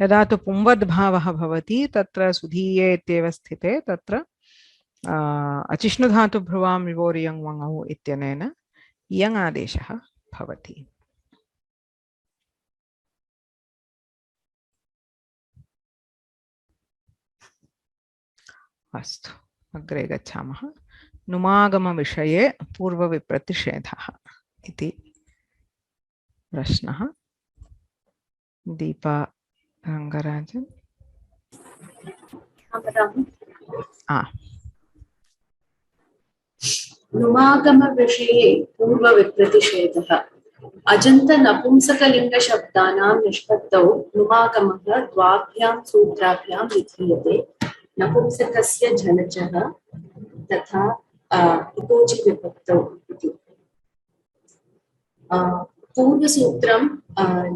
यदा तु पुंवद्भावः भवति तत्र सुधीये इत्येव स्थिते तत्र अचिष्णुधातुभ्रुवां विवोर्यङ् वङौ इत्यनेन यङ् आदेशः भवति। अस्तु, अग्रे गच्छामः। नुमागमविषये पूर्वविप्रतिषेधः इति प्रश्नः। दीपा रङ्गराजन्। नुमागमविषये पूर्वविप्रतिषेधः। अजन्त नपुंसकलिङ्गशब्दानां निष्पत्तौ नुमागमः द्वाभ्यां सूत्राभ्यां विधीयते। नपुंसकस्य झलजः तथा इकोचि विभक्तौ इति। पूर्वसूत्रं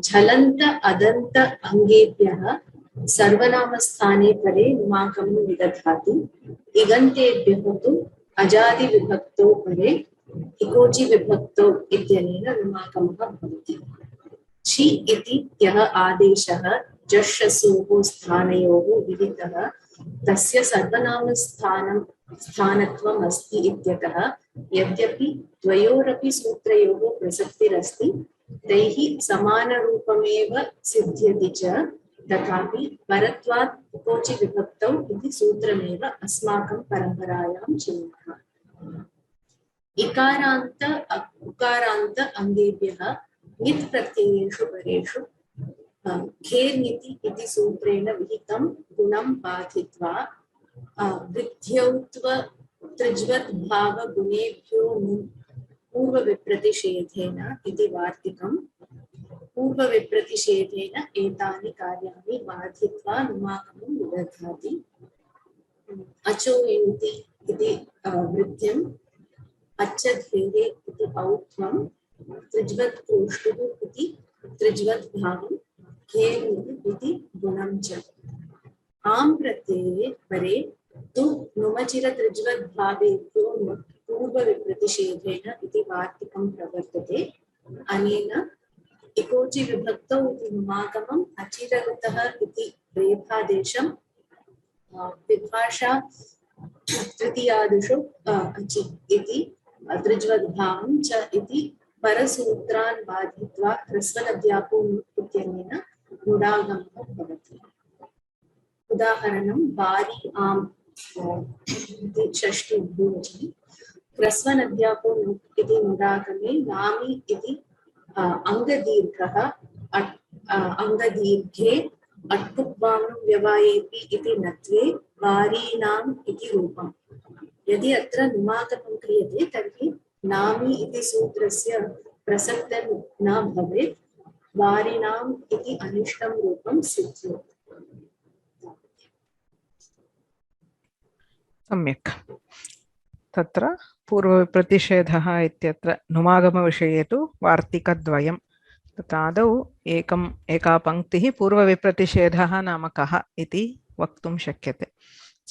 झलन्त अदन्त अङ्गेभ्यः सर्वनामस्थाने परे नुमागमं विदधाति। इगन्तेभ्यः तु अजादि विभक्तौ परे इकोचि विभक्तौ इत्यनेन नुमागमः भवति। छि इति यः आदेशः जश्शसोः स्थानयोः विहितः तस्य सर्वनामस्थानत्वम् अस्ति इत्यतः यद्यपि द्वयोरपि सूत्रयोः प्रसक्तिरस्ति तैः समानरूपमेव सिद्ध्यति च तथापि परत्वात् इकोचि विभक्तौ इति सूत्रमेव अस्माकं परम्परायां चिनुमः। इकारान्त उकारान्त अङ्गेभ्यः ङित् प्रत्ययेषु परेषु खेर्निति इति सूत्रेण विहितं गुणं बाधित्वा वृद्ध्यौत्व त्रिज्वद्भावगुणेभ्यो पूर्वविप्रतिषेधेन इति वार्तिकम्। पूर्वविप्रतिषेधेन एतानि कार्याणि बाधित्वा नुमागमं विदधाति। अचो युति इति वृद्धिम् अच्छध्वेः इति औत्वं त्रिज्वत्कोष्ठुः इति त्रिज्वद्भावं खेर्निति इति गुणं च। आम् प्रत्यये परे तु नुमचिर त्रिज्वद्भावेभ्यो पूर्वविप्रतिषेधेन इति वार्तिकं प्रवर्तते। अनेन इकोचि विभक्तौ इति नुमागमम् अचिररुतः इति रेफादेशं विभाषा तृतीयादिषु अचि इति त्रिज्वद्भावं च इति परसूत्रान् बाधित्वा ह्रस्वनद्यापो इत्यनेन नुडागमः भवति। उदाहरणं बारी आम् इति षष्ठी बहुवचने ह्रस्वनद्यापो इति नुडागमे नामी इति अङ्गदीर्घः अङ्गदीर्घे अट्टुप्वामं व्यवायेपि इति नत्वे वारीणाम् इति रूपम्। यदि अत्र नुमागमं क्रियते तर्हि नामी इति सूत्रस्य प्रसक्तिः न भवेत्, वारिणाम् इति अनिष्टं रूपं सिद्ध्यति। सम्यक्। तत्र पूर्वविप्रतिषेधः इत्यत्र नुमागमविषये तु वार्तिकद्वयं। तत्र आदौ एका पङ्क्तिः पूर्वविप्रतिषेधः नाम कः इति वक्तुं शक्यते।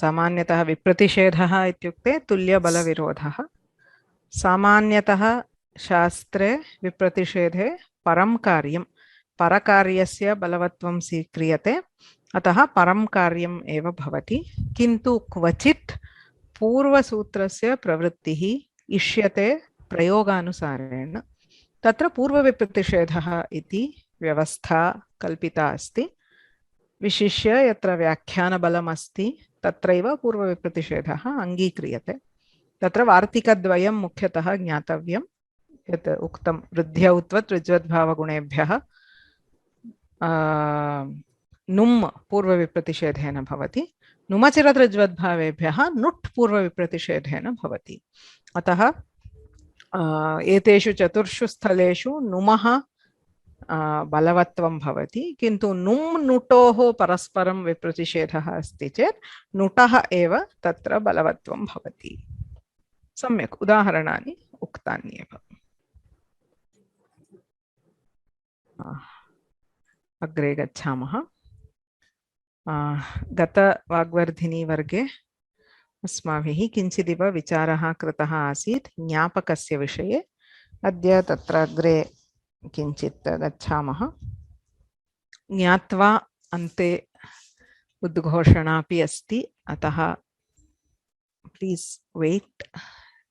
सामान्यतः विप्रतिषेधः इत्युक्ते तुल्यबलविरोधः। सामान्यतः शास्त्रे विप्रतिषेधे परं कार्यं परकार्यस्य बलवत्वं स्वीक्रियते, अतः परं कार्यम् एव भवति। किन्तु क्वचित् पूर्वसूत्रस्य प्रवृत्तिः इष्यते प्रयोगानुसारेण। तत्र पूर्वविप्रतिषेधः इति व्यवस्था कल्पिता अस्ति। विशिष्य यत्र व्याख्यानबलमस्ति तत्रैव पूर्वविप्रतिषेधः अङ्गीक्रियते। तत्र वार्तिकद्वयं मुख्यतः ज्ञातव्यं। यत् उक्तं वृद्ध्यौत्व त्रिज्वद्भावगुणेभ्यः नुम् पूर्वविप्रतिषेधेन भवति, नुमचिरत्रिज्वद्भावेभ्यः नुट् पूर्वविप्रतिषेधेन भवति। अतः एतेषु चतुर्षु स्थलेषु नुमः बलवत्वं भवति, किन्तु नुम् नुटोः परस्परं विप्रतिषेधः अस्ति चेत् नुटः एव तत्र बलवत्वं भवति। सम्यक् उदाहरणानि उक्तान्येव। अग्रे गच्छामः। गत वाग्वर्धिनी वर्गे अस्माभिः किञ्चिदिव विचारः कृतः आसीत् ज्ञापकस्य विषये। अद्य तत्र अग्रे किञ्चित् गच्छामः। ज्ञात्वा अन्ते उद्घोषणा अपि अस्ति, अतः please wait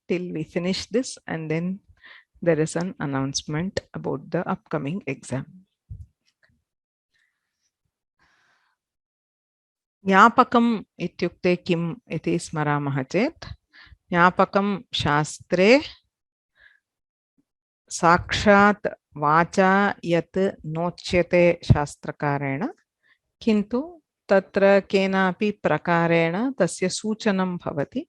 till we finish this and then there is an announcement about the upcoming exam. ज्ञापकम् इत्युक्ते किम् इति स्मरामः चेत्, ज्ञापकं शास्त्रे साक्षात् वाचा यत् नोच्यते शास्त्रकारेण, किन्तु तत्र केनापि प्रकारेण तस्य सूचनं भवति।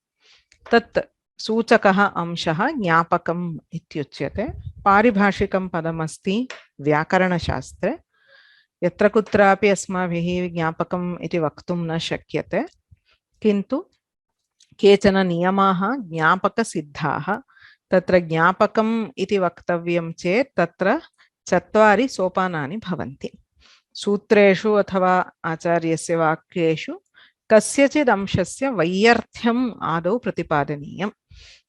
तत् सूचकः अंशः ज्ञापकम् इत्युच्यते। पारिभाषिकं पदमस्ति व्याकरणशास्त्रे। यत्र कुत्रापि अस्माभिः ज्ञापकम् इति वक्तुं न शक्यते, किन्तु केचन नियमाः ज्ञापकसिद्धाः। तत्र ज्ञापकम् इति वक्तव्यं चेत् तत्र 4 सोपानानि भवन्ति। सूत्रेषु अथवा आचार्यस्य वाक्येषु कस्यचित् अंशस्य वैयर्थ्यम् आदौ प्रतिपादनीयम्.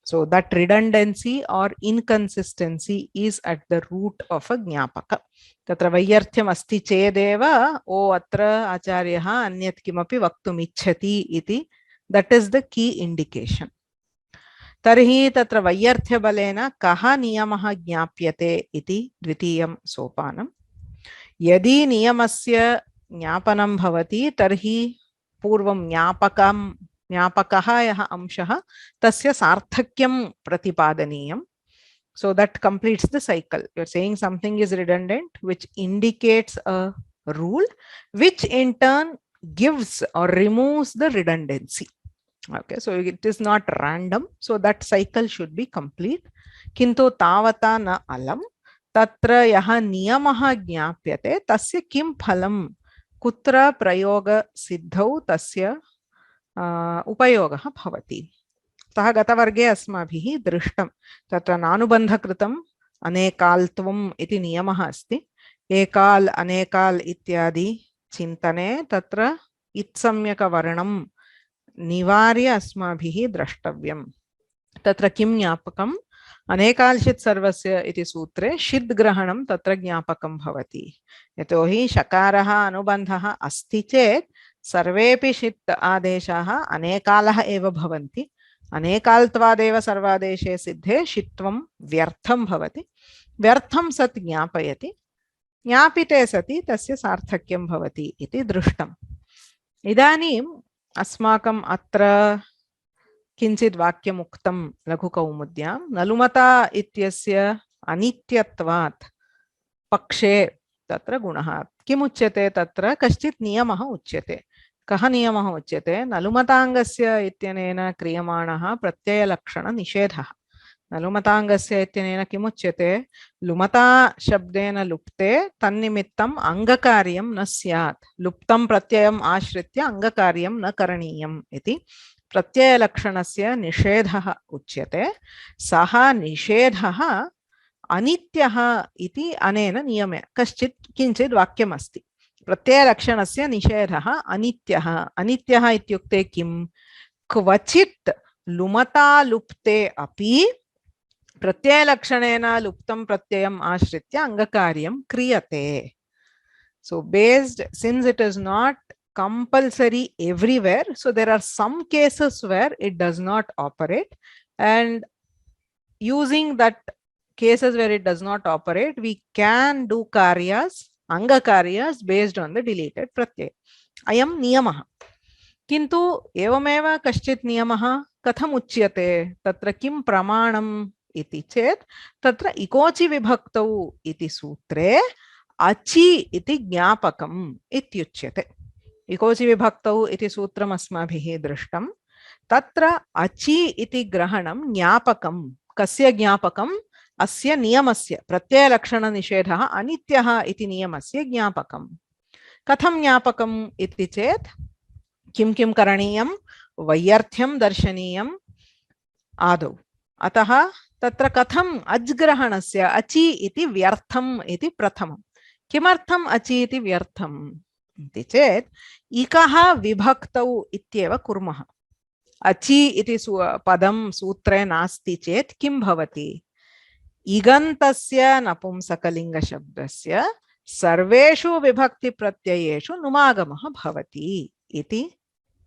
So that redundancy or inconsistency is at the root of a ज्ञापक. तत्र वैयर्थ्यम् अस्ति चेदेव ओ अत्र आचार्यः अन्यत् किमपि वक्तुम् इच्छति इति, that is the key indication. तर्हि तत्र वैयर्थ्यबलेन कः नियमः ज्ञाप्यते इति द्वितीयं सोपानं। यदि नियमस्य ज्ञापनं भवति तर्हि पूर्वं ज्ञापकः यः अंशः तस्य सार्थक्यं प्रतिपादनीयं. So that completes the cycle. You're saying something is redundant, which indicates a rule, which in turn gives or removes the redundancy. Okay, so it is not random. So that cycle should be complete. Kintu tavata na alam. Tatra yaha niyamah jnapyate tasya kim phalam kutra prayoga siddhau tasya उपयोगः भवति. अतः गतवर्गे अस्माभिः दृष्टं तत्र नानुबन्धकृतम् अनेकाल्त्वम् इति नियमः अस्ति. एकाल् अनेकाल् इत्यादि चिन्तने तत्र इत्सम्यकवर्णं निवार्य अस्माभिः द्रष्टव्यम्. तत्र किं ज्ञापकम्? अनेकाल्शित् सर्वस्य इति सूत्रे षिद् ग्रहणं तत्र ज्ञापकं भवति. यतोहि शकारः अनुबन्धः अस्ति चेत् सर्वेपि षित् आदेशाः अनेकालः एव भवन्ति. अनेकाल्त्वादेव सर्वादेशे सिद्धे षित्वं व्यर्थं भवति. व्यर्थं सत् ज्ञापयति, ज्ञापिते सति तस्य सार्थक्यं भवति इति दृष्टम्. इदानीम् अस्माकम् अत्र किञ्चित् वाक्यमुक्तं लघुकौमुद्यां. नलुमता इत्यस्य अनित्यत्वात् पक्षे तत्र गुणः किमुच्यते? तत्र कश्चित् नियमः उच्यते. कः नियमः उच्यते? नलुमताङ्गस्य इत्यनेन क्रियमाणः प्रत्ययलक्षणनिषेधः. नलुमताङ्गस्य इत्यनेन किमुच्यते? लुमता शब्देन लुप्ते तन्निमित्तम् अङ्गकार्यं न स्यात्. लुप्तं प्रत्ययम् आश्रित्य अङ्गकार्यं न करणीयम् इति प्रत्ययलक्षणस्य निषेधः उच्यते. सः निषेधः अनित्यः इति अनेन नियमे कश्चित् किञ्चित् वाक्यमस्ति. प्रत्ययलक्षणस्य निषेधः अनित्यः. अनित्यः इत्युक्ते किं? क्वचित् लुमता लुप्ते अपि प्रत्ययलक्षणेन लुप्तं प्रत्ययम् आश्रित्य अङ्गकार्यं क्रियते. So based, since it is not compulsory everywhere, so there are some cases where it does not operate, and using that cases where it does not operate, we can do karyas, anga karyas based on the deleted pratyay. Ayam niyamah. Kintu evameva kaschit niyamah katham uchyate? Tatra kim pramanam iti chet? Tatra ikochi vibhaktau iti sutre achi iti jnapakam ityuchyate. इकोचि विभक्तौ इति सूत्रम् अस्माभिः दृष्टं. तत्र अचि इति ग्रहणं ज्ञापकं. कस्य ज्ञापकम्? अस्य नियमस्य प्रत्ययलक्षणनिषेधः अनित्यः इति नियमस्य ज्ञापकं. कथं ज्ञापकम् इति चेत् किं किं करणीयं? वैयर्थ्यं दर्शनीयम् आदौ. अतः तत्र कथम् अज्ग्रहणस्य अचि इति व्यर्थम् इति प्रथमं. किमर्थम् अचि इति व्यर्थम्? इति चेत् इकः विभक्तौ इत्येव कुर्मः। अचि इति पदं सूत्रे नास्ति चेत् किं भवति? इगन्तस्य नपुंसकलिङ्गशब्दस्य सर्वेषु विभक्तिप्रत्ययेषु नुमागमः भवति इति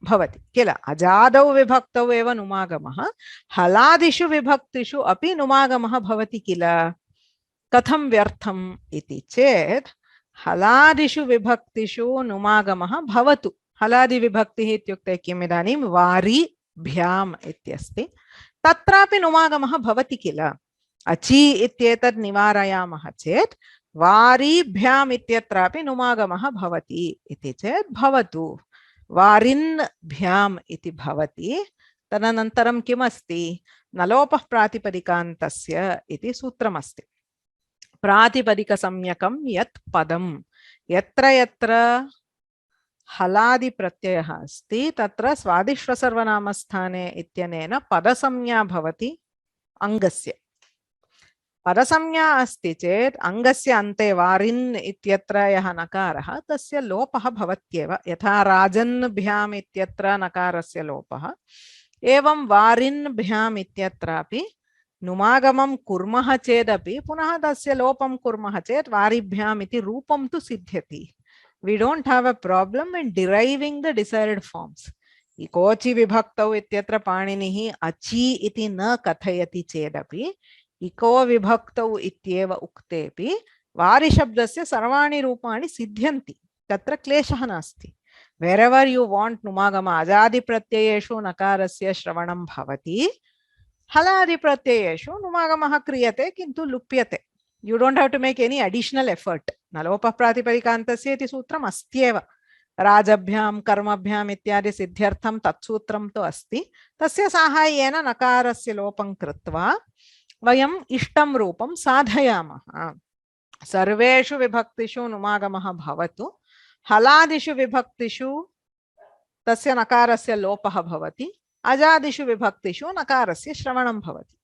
भवति किल। अजादौ विभक्तौ एव नुमागमः, हलादिषु विभक्तिषु अपि नुमागमः भवति किल। कथं व्यर्थम् इति चेत् हलादिषु विभक्तिषु नुमागमः भवतु। हलादि विभक्तिः इत्युक्ते किम्? इदानीं वारिभ्याम् इत्यस्ति, तत्रापि नुमागमः भवति किल। अचि इत्येतत् निवारयामः चेत् वारिभ्याम् इत्यत्रापि नुमागमः भवति इति चेत् भवतु। वारिन्भ्याम् इति भवति। तदनन्तरं किमस्ति? नलोपः प्रातिपदिकान्तस्य इति सूत्रमस्ति। प्रातिपदिकसंज्ञकं यत् पदं, यत्र यत्र हलादि प्रत्ययः अस्ति तत्र स्वादिश्वसर्वनामस्थाने इत्यनेन पदसंज्ञा भवति अङ्गस्य। पदसंज्ञा अस्ति चेत् अङ्गस्य अन्ते वारिन् इत्यत्र यः नकारः तस्य लोपः भवत्येव। यथा राजन्भ्याम् इत्यत्र नकारस्य लोपः, एवं वारिन्भ्याम् इत्यत्रापि नुमागमं कुर्मः चेदपि पुनः तस्य लोपं कुर्मः चेत् वारिभ्याम् इति रूपं तु सिद्ध्यति। We don't have a problem in deriving the desired forms. इकोचि विभक्तौ इत्यत्र पाणिनिः अचि इति न कथयति चेदपि इको विभक्तौ इत्येव उक्तेपि वारिशब्दस्य सर्वाणि रूपाणि सिद्ध्यन्ति, तत्र क्लेशः नास्ति। Wherever you want नुमागम, अजादि प्रत्ययेषु नकारस्य श्रवणं भवति, हलादि प्रत्ययेषु नुमागमः क्रियते किन्तु लुप्यते। You don't have to make any additional effort. नलोपः प्रातिपदिकान्तस्य इति सूत्रम् अस्त्येव। राजभ्यां कर्मभ्याम् इत्यादि सिद्ध्यर्थं तत्सूत्रं तु अस्ति। तस्य साहाय्येन नकारस्य लोपं कृत्वा वयम् इष्टं रूपं साधयामः। सर्वेषु विभक्तिषु नुमागमः भवतु, हलादिषु विभक्तिषु तस्य नकारस्य लोपः भवति, अजादिषु विभक्तिषु नकारस्य श्रवणं भवति।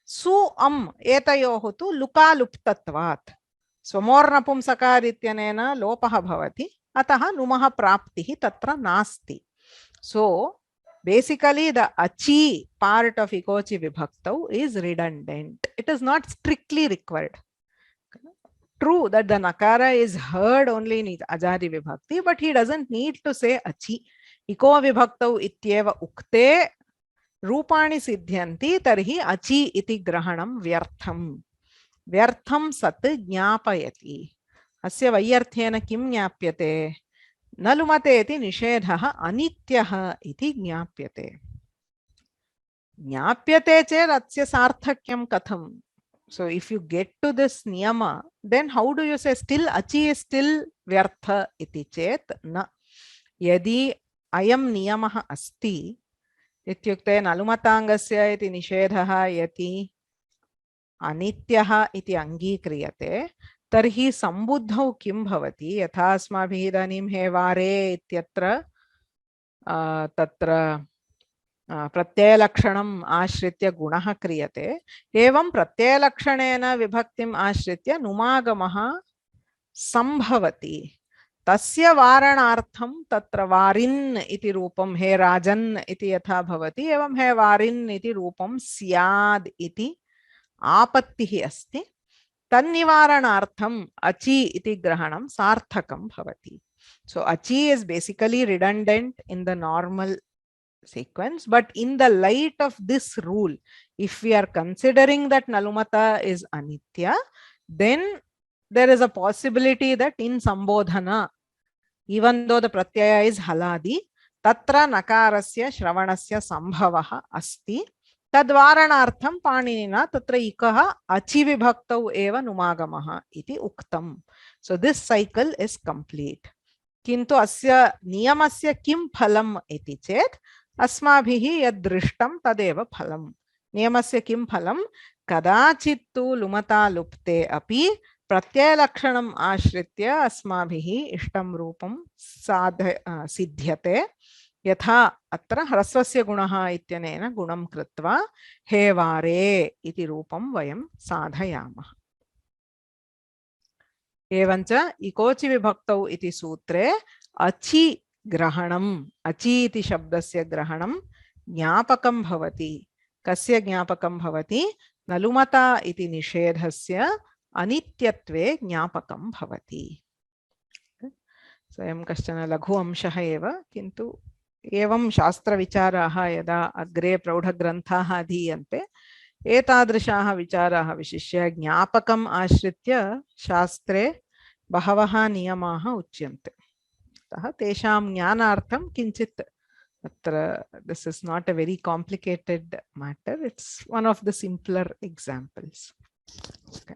सु अम् एतयोः तु लुकालुप्तत्वात् स्वमोर्नपुंसकात् इत्यनेन लोपः भवति, अतः नुमः प्राप्तिः तत्र नास्ति। So basically the achi part of ikochi vibhaktau is redundant. It is not strictly required. True that the nakara is heard only in ajadi vibhakti, but he doesn't need to say achi. Iko vibhaktau ityeva ukte रूपाणि सिद्ध्यन्ति, तर्हि अचि इति ग्रहणं व्यर्थम्। व्यर्थं सत् ज्ञापयति। अस्य वैयर्थ्येन किं ज्ञाप्यते? न लुमते इति निषेधः अनित्यः इति ज्ञाप्यते। ज्ञाप्यते चेत् अस्य सार्थक्यं कथं? So if you get to this niyama, then how do you say still achi is still vyartha iti chet? Na. Yadi ayam niyamah asti इत्युक्ते नलुमताङ्गस्य इति निषेधः यदि अनित्यः इति अङ्गीक्रियते तर्हि सम्बुद्धौ किं भवति? यथा अस्माभिः इदानीं हे वारे इत्यत्र तत्र प्रत्ययलक्षणम् आश्रित्य गुणः क्रियते, एवं प्रत्ययलक्षणेन विभक्तिम् आश्रित्य नुमागमः सम्भवति। तस्य वारणार्थं तत्र वारिन् इति रूपं हे राजन् इति यथा भवति, एवं हे वारिन् इति रूपं स्याद् इति आपत्तिः अस्ति। तन्निवारणार्थम् अचि इति ग्रहणं सार्थकं भवति। So achi is basically redundant in the normal sequence, but in the light of this rule, if we are considering that nalumata is anitya, then there is a possibility that in sambodhana, even though the pratyaya is haladi, tatra nakarasya shravanasya sambhavah asti, tadvaranartham paninina tatra ikaha achi vibhaktau eva numagamaha iti uktam. So this cycle is complete. किन्तु अस्य नियमस्य किं फलम् इति चेत् अस्माभिः यद् दृष्टं तदेव फलम्। नियमस्य किं फलं? कदाचित् तु लुमता लुप्ते अपि प्रत्ययलक्षणम् आश्रित्य अस्माभिः इष्टं रूपं सिद्ध्यते। यथा अत्र ह्रस्वस्य गुणः इत्यनेन गुणं कृत्वा हे वारे इति रूपं वयं साधयामः। एवञ्च इकोचि विभक्तौ इति सूत्रे अचि ग्रहणम्, अचि इति शब्दस्य ग्रहणं ज्ञापकं भवति। कस्य ज्ञापकं भवति? नलुमता इति निषेधस्य अनित्यत्वे ज्ञापकं भवति। स्वयं कश्चन लघु अंशः एव, किन्तु एवं शास्त्रविचाराः यदा अग्रे प्रौढग्रन्थाः अधीयन्ते एतादृशाः विचाराः विशिष्य ज्ञापकम् आश्रित्य शास्त्रे बहवः नियमाः उच्यन्ते। अतः तेषां ज्ञानार्थं किञ्चित् अत्र this is not a very complicated matter, it's one of the simpler examples. Okay.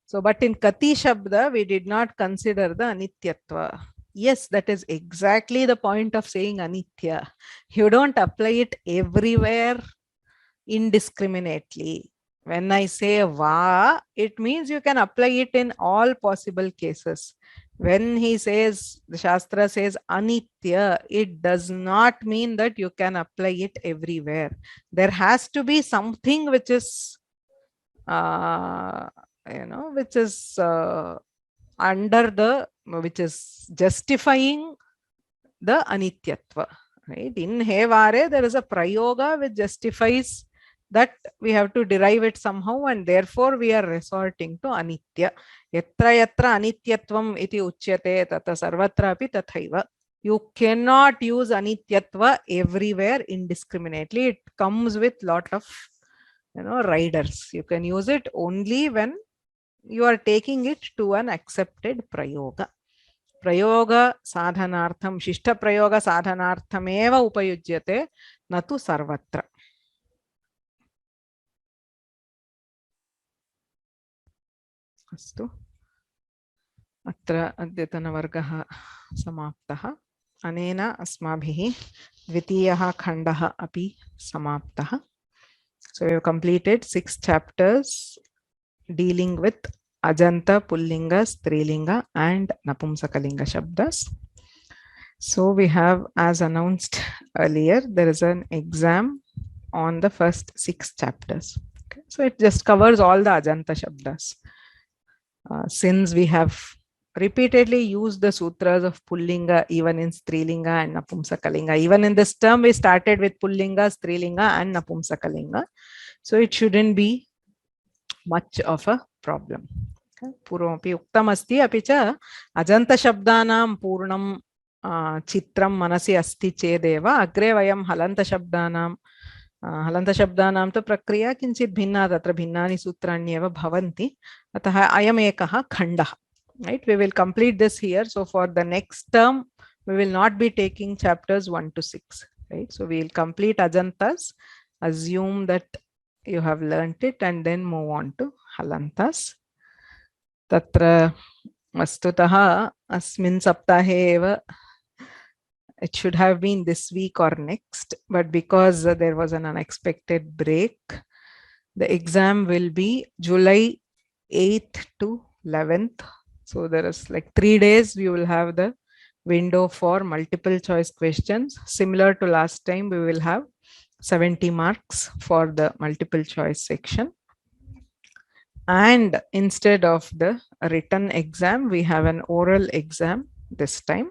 So, but in Kati Shabda, we did not consider the Anityatva. Yes, that is exactly the point of saying Anitya. You don't apply it everywhere indiscriminately. When I say Va, it means you can apply it in all possible cases. When he says, the Shastra says Anitya, it does not mean that you can apply it everywhere. There has to be something which is which is which is justifying the anityatva, right? In Hevare, there is a prayoga which justifies that we have to derive it somehow, and therefore we are resorting to anitya. Yatra yatra anityatvam iti uchyate tata sarvatra api tathaiva. You cannot use anityatva everywhere indiscriminately. It comes with lot of riders. You can use it only when you are taking it to an accepted prayoga. Prayoga sadhanartham, shishta prayoga sadhanartham eva upayujyate, natu sarvatra. Astu. Atra adyatana vargaha samaptaha. Anena asmabhihi dvitiyaha khandaha api samaptaha. So we have completed 6 chapters dealing with Ajanta, Pullinga, Strilinga and Napumsakalinga Shabdas. So we have, as announced earlier, there is an exam on the first 6 chapters. Okay. So it just covers all the Ajanta Shabdas. Since we have repeatedly used the sutras of Pullinga even in Strilinga and Napumsakalinga, even in this term we started with Pullinga, Strilinga and Napumsakalinga. So it shouldn't be much of a problem. Purvapi uktam asti api cha ajanta shabdanam purnam chitram manasi asti chedeva agre vayam halanta shabdanam tu prakriya kinchit bhinna tatra bhinnani sutranyeva bhavanti atah ayam ekah khandah. Right, we will complete this here. So for the next term we will not be taking chapters 1 to 6, right? So we will complete ajantas, assume that you have learnt it, and then move on to halantas. Tatra vastutaha asmin saptahe eva, it should have been this week or next, but because there was an unexpected break, the exam will be July 8th to 11th. So there is like 3 days we will have the window for multiple choice questions. Similar to last time, we will have 70 marks for the multiple choice section. And instead of the written exam, we have an oral exam this time.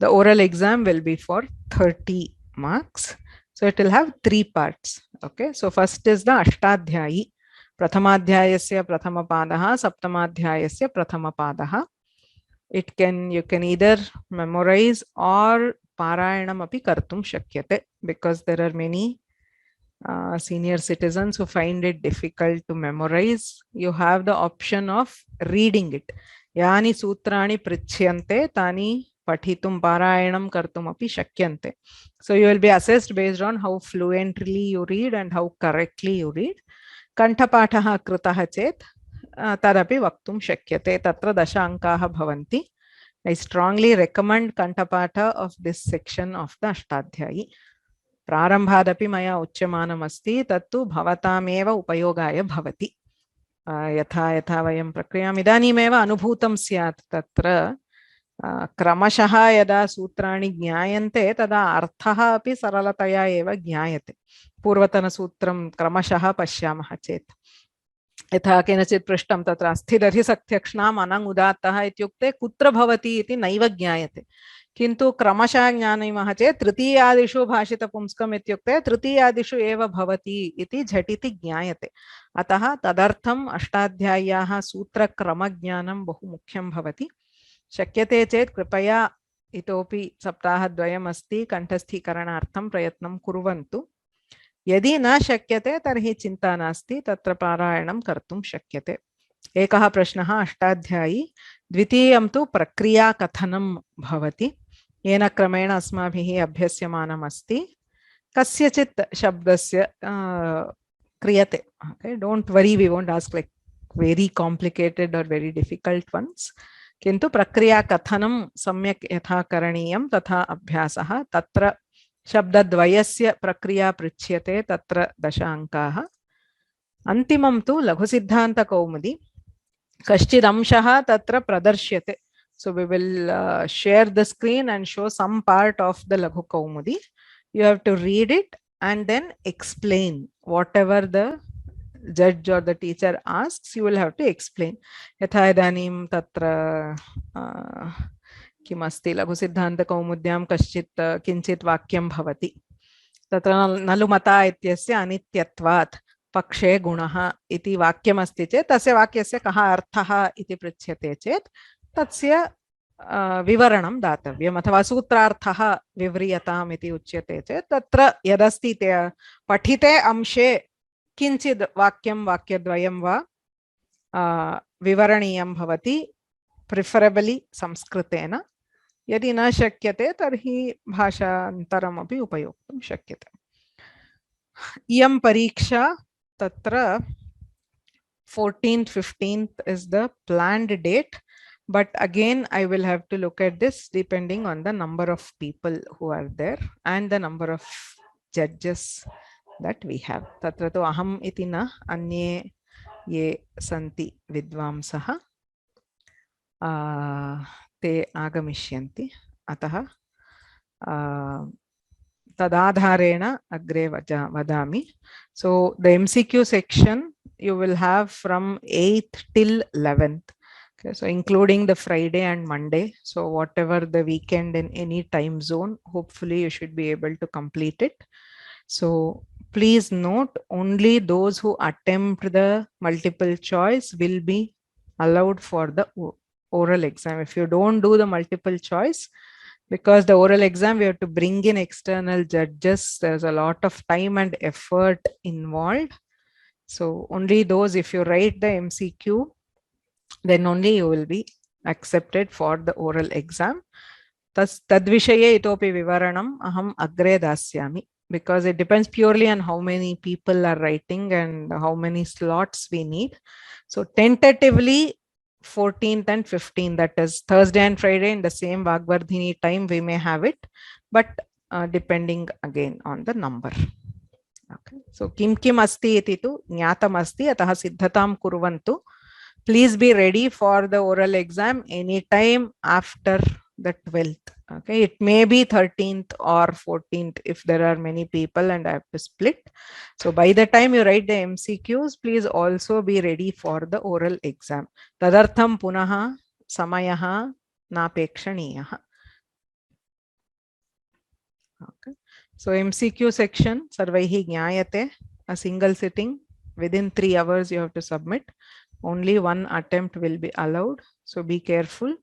The oral exam will be for 30 marks. So it will have 3 parts. Okay, so first is the Ashtadhyayi. Prathamadhyayasya Prathamapadaha, Saptamadhyayasya Prathamapadaha. You can either memorize or Parayanam api kartum shakyate, because there are many senior citizens who find it difficult to memorize. You have the option of reading it. Yani sutrani prichyante tani pathitum parayanam kartum api shakyante. So you will be assessed based on how fluently you read and how correctly you read. Kanthapathaha kritaha chet tadapi vaktum shakyate, tatra dasha ankaha bhavanti. I strongly recommend Kantapatha of this section of the Ashtadhyayi. Prarambhadapi maya uchyamanam asti tattu bhavatameva upayogaya bhavati. Yatha vayam prakriyam idanimeva anubhutam syat tatra kramashah yada sutrani jnayante tada arthaha api saralataya eva jnayate. Purvatana sutram kramashah pashyamah chet. यथा केनचित् पृष्टं तत्र अस्थिदधिसक्त्यक्ष्णाम् अनङ् उदात्तः इत्युक्ते कुत्र भवति इति नैव ज्ञायते, किन्तु क्रमशः ज्ञानीमः चेत् तृतीयादिषु भाषितपुंस्कम् इत्युक्ते तृतीयादिषु एव भवति इति झटिति ज्ञायते। अतः तदर्थम् अष्टाध्याय्याः सूत्रक्रमज्ञानं बहु मुख्यं भवति। शक्यते चेत् कृपया इतोपि सप्ताहद्वयम् अस्ति, कण्ठस्थीकरणार्थं प्रयत्नं कुर्वन्तु। यदि न शक्यते तर्हि चिन्ता नास्ति, तत्र पारायणं कर्तुं शक्यते। एकः प्रश्नः अष्टाध्यायी, द्वितीयं तु प्रक्रियाकथनं भवति, येन क्रमेण अस्माभिः अभ्यस्यमानम् अस्ति। कस्यचित् शब्दस्य क्रियते, okay, don't worry, we won't ask like very complicated or very difficult ones, किन्तु प्रक्रियाकथनं सम्यक् यथा करणीयं तथा अभ्यासः। तत्र शब्दद्वयस्य प्रक्रिया पृच्छ्यते, तत्र 10 अङ्काः। अन्तिमं तु लघुसिद्धान्तकौमुदी, कश्चित् अंशः तत्र प्रदर्श्यते। So we will share the screen and show some part of the Laghu Kaumudi. You have to read it and then explain whatever the judge or the teacher asks. You will have to explain. Yatha idanim tatra किमस्ति लघुसिद्धान्तकौमुद्यां कश्चित् किञ्चित् वाक्यं भवति, तत्र नलुमता इत्यस्य अनित्यत्वात् पक्षे गुणः इति वाक्यमस्ति चेत् तस्य वाक्यस्य कः अर्थः इति पृच्छ्यते चेत् तस्य विवरणं दातव्यम्, अथवा सूत्रार्थः विव्रियताम् इति उच्यते चेत् तत्र यदस्ति पठिते अंशे किञ्चित् वाक्यं वाक्यद्वयं वा विवरणीयं भवति, प्रिफरेबली संस्कृतेन। यदि न शक्यते तर्हि भाषान्तरमपि उपयोक्तुं शक्यते। इयं परीक्षा तत्र 14th 15th is the planned date, but again I will have to look at this depending on the number of people who are there and the number of judges that we have. तत्र तु अहम् इति न, अन्ये ये सन्ति विद्वांसः ते आगमिष्यन्ति, अतः तदाधारेण अग्रे वदामि. So the MCQ section you will have from 8th till 11th. Okay, so including the Friday and Monday. So whatever the weekend in any time zone, hopefully you should be able to complete it. So please note, only those who attempt the multiple choice will be allowed for the oral exam. If you don't do the multiple choice, because the oral exam we have to bring in external judges, there's a lot of time and effort involved. So only those, if you write the MCQ, then only you will be accepted for the oral exam. Tadvishaye itopi vivaranam aham agre dasyami, because it depends purely on how many people are writing and how many slots we need. So tentatively 14th and 15th, that is Thursday and Friday in the same Vagvardhini time we may have it, but depending again on the number. Okay. So kim asti iti tu jnatam asti, ataha siddhatam kurvantu. Please be ready for the oral exam anytime after the 12th. Okay, it may be 13th or 14th if there are many people and I have to split. So by the time you write the MCQs, please also be ready for the oral exam. Tadartham punaha samayaha napekshaniyaha. Okay. So MCQ section, sarvaihi jnayate, a single sitting, within 3 hours you have to submit. Only one attempt will be allowed. So be careful.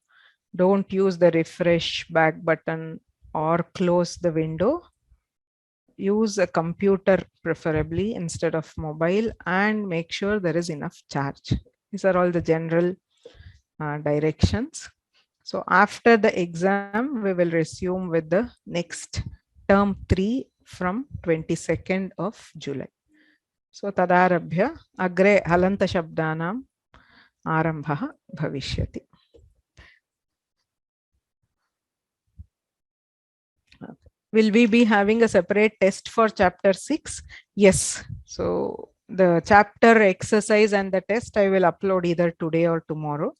Don't use the refresh back button or close the window. Use a computer preferably instead of mobile, and make sure there is enough charge. These are all the general directions. So after the exam, we will resume with the next term 3 from 22nd of July. So tadarabhya agre halanta shabdanam arambha bhavishyati. Will we be having a separate test for chapter 6? Yes. So the chapter exercise and the test I will upload either today or tomorrow.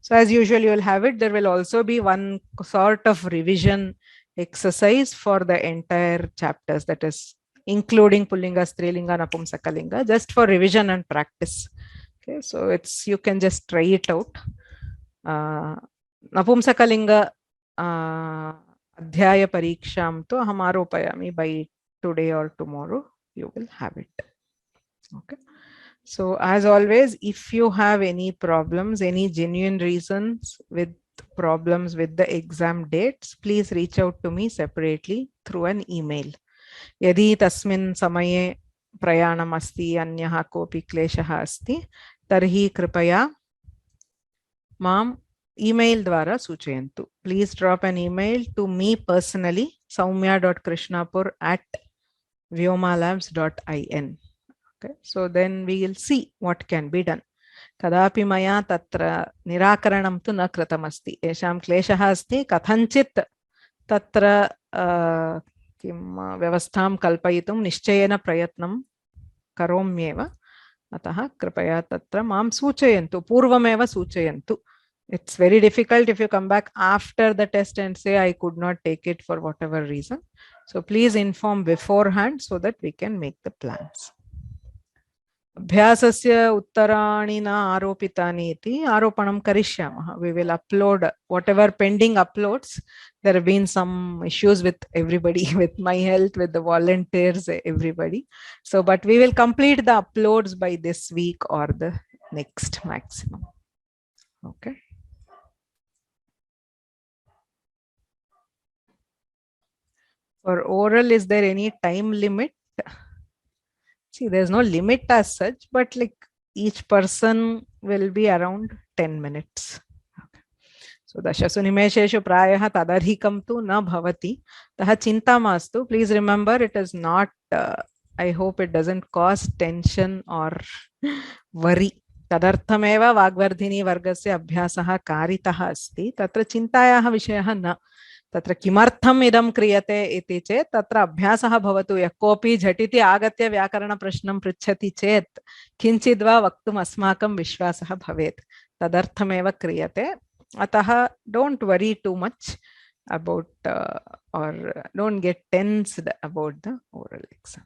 So as usual you will have it. There will also be one sort of revision exercise for the entire chapters, that is including Pullinga, Strilinga, Napumsakalinga, just for revision and practice. Okay, so you can just try it out. Napumsakalinga adhyaya pariksham to aham aropayami. By today or tomorrow you will have it. Okay. So as always, if you have any problems, any genuine reasons with problems with the exam dates, please reach out to me separately through an email. Yadi tasmin samaye prayanam asti anyah kopi kleshah asti tarhi kripaya mam email dwara suchayantu. Please drop an email to me personally, soumya.krishnapur@vyomalabs.in. Okay, so then we will see what can be done. कदापि मया तत्र निराकरणं तु न कृतमस्ति. येषां क्लेशः अस्ति कथञ्चित् तत्र किं व्यवस्थां कल्पयितुं निश्चयेन प्रयत्नं करोम्येव. अतः कृपया तत्र मां सूचयन्तु, पूर्वमेव सूचयन्तु. It's very difficult if you come back after the test and say I could not take it for whatever reason. So please inform beforehand so that we can make the plans. अभ्यासस्य उत्तराणि न आरोपितानि इति आरोपणं करिष्यामः. We will upload whatever pending uploads. There have been some issues with everybody, with my health, with the volunteers, everybody. So, but we will complete the uploads by this week or the next maximum. Okay. For oral, is there any time limit? See, there's no limit as such, but like each person will be around 10 minutes. Okay. So, dashasu nimesheshu prayah tadarhikam tu na bhavati. Taha chinta mastu. Please remember, it is not, I hope it doesn't cause tension or worry. Tadarthameva Vagvardhini vargasya abhyasaha karitah asti. Tatra chintayaha vishayah na. तत्र किमर्थम् इदं क्रियते इति चेत् तत्र अभ्यासः भवतु. यः कोऽपि झटिति आगत्य व्याकरणप्रश्नं पृच्छति चेत् किञ्चित् वा वक्तुम् अस्माकं विश्वासः भवेत्. तदर्थमेव क्रियते. अतः डोंट वरी too much about or don't get tensed about the oral exam.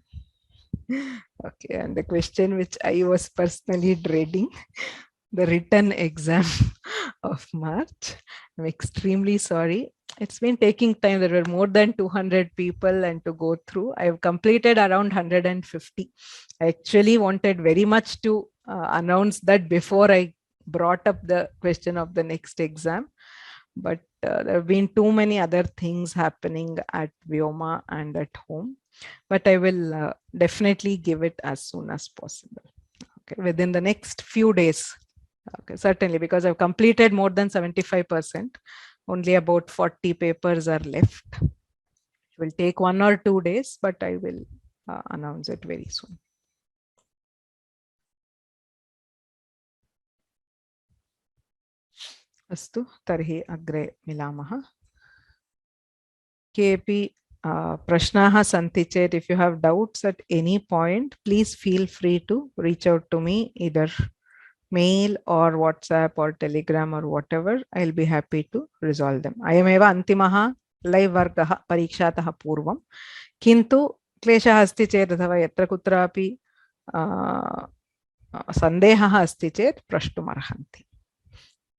Okay, and the question which I was personally dreading, the written exam of March. I'm extremely sorry. It's been taking time. There were more than 200 people and to go through. I've completed around 150. I actually wanted very much to announce that before I brought up the question of the next exam. But there have been too many other things happening at Vyoma and at home. But I will definitely give it as soon as possible. Okay, within the next few days. Okay, certainly, because I've completed more than 75%. Only about 40 papers are left. It will take 1 or 2 days, but I will announce it very soon. Astu, tarhi agre milamaha. Kepi prashnaha santi chet. If you have doubts at any point, please feel free to reach out to me, either mail or WhatsApp or Telegram or whatever. I'll be happy to resolve them. Ayameva antimaha live vargaha parikshataha purvam. Kintu kleshah asti chet athava yatra kutrapi sandehaha asti chet prashtum arhanti.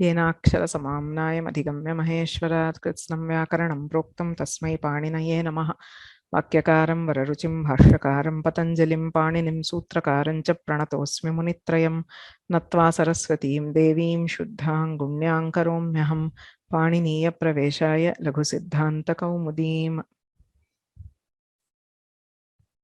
येनाक्षर समाम्नायम् अधिगम्य महेश्वरात् कृत्स्नं व्याकरणं प्रोक्तं तस्मै पाणिनये नमः. वाक्यकारं वररुचिं भाष्यकारं पतञ्जलिं पाणिनिं सूत्रकारं च प्रणतोऽस्मि मुनित्रयं. नत्वा सरस्वतीं देवीं शुद्धां गुण्यां करोम्यहं. पाणिनीयप्रवेशाय लघुसिद्धान्तकौमुदीं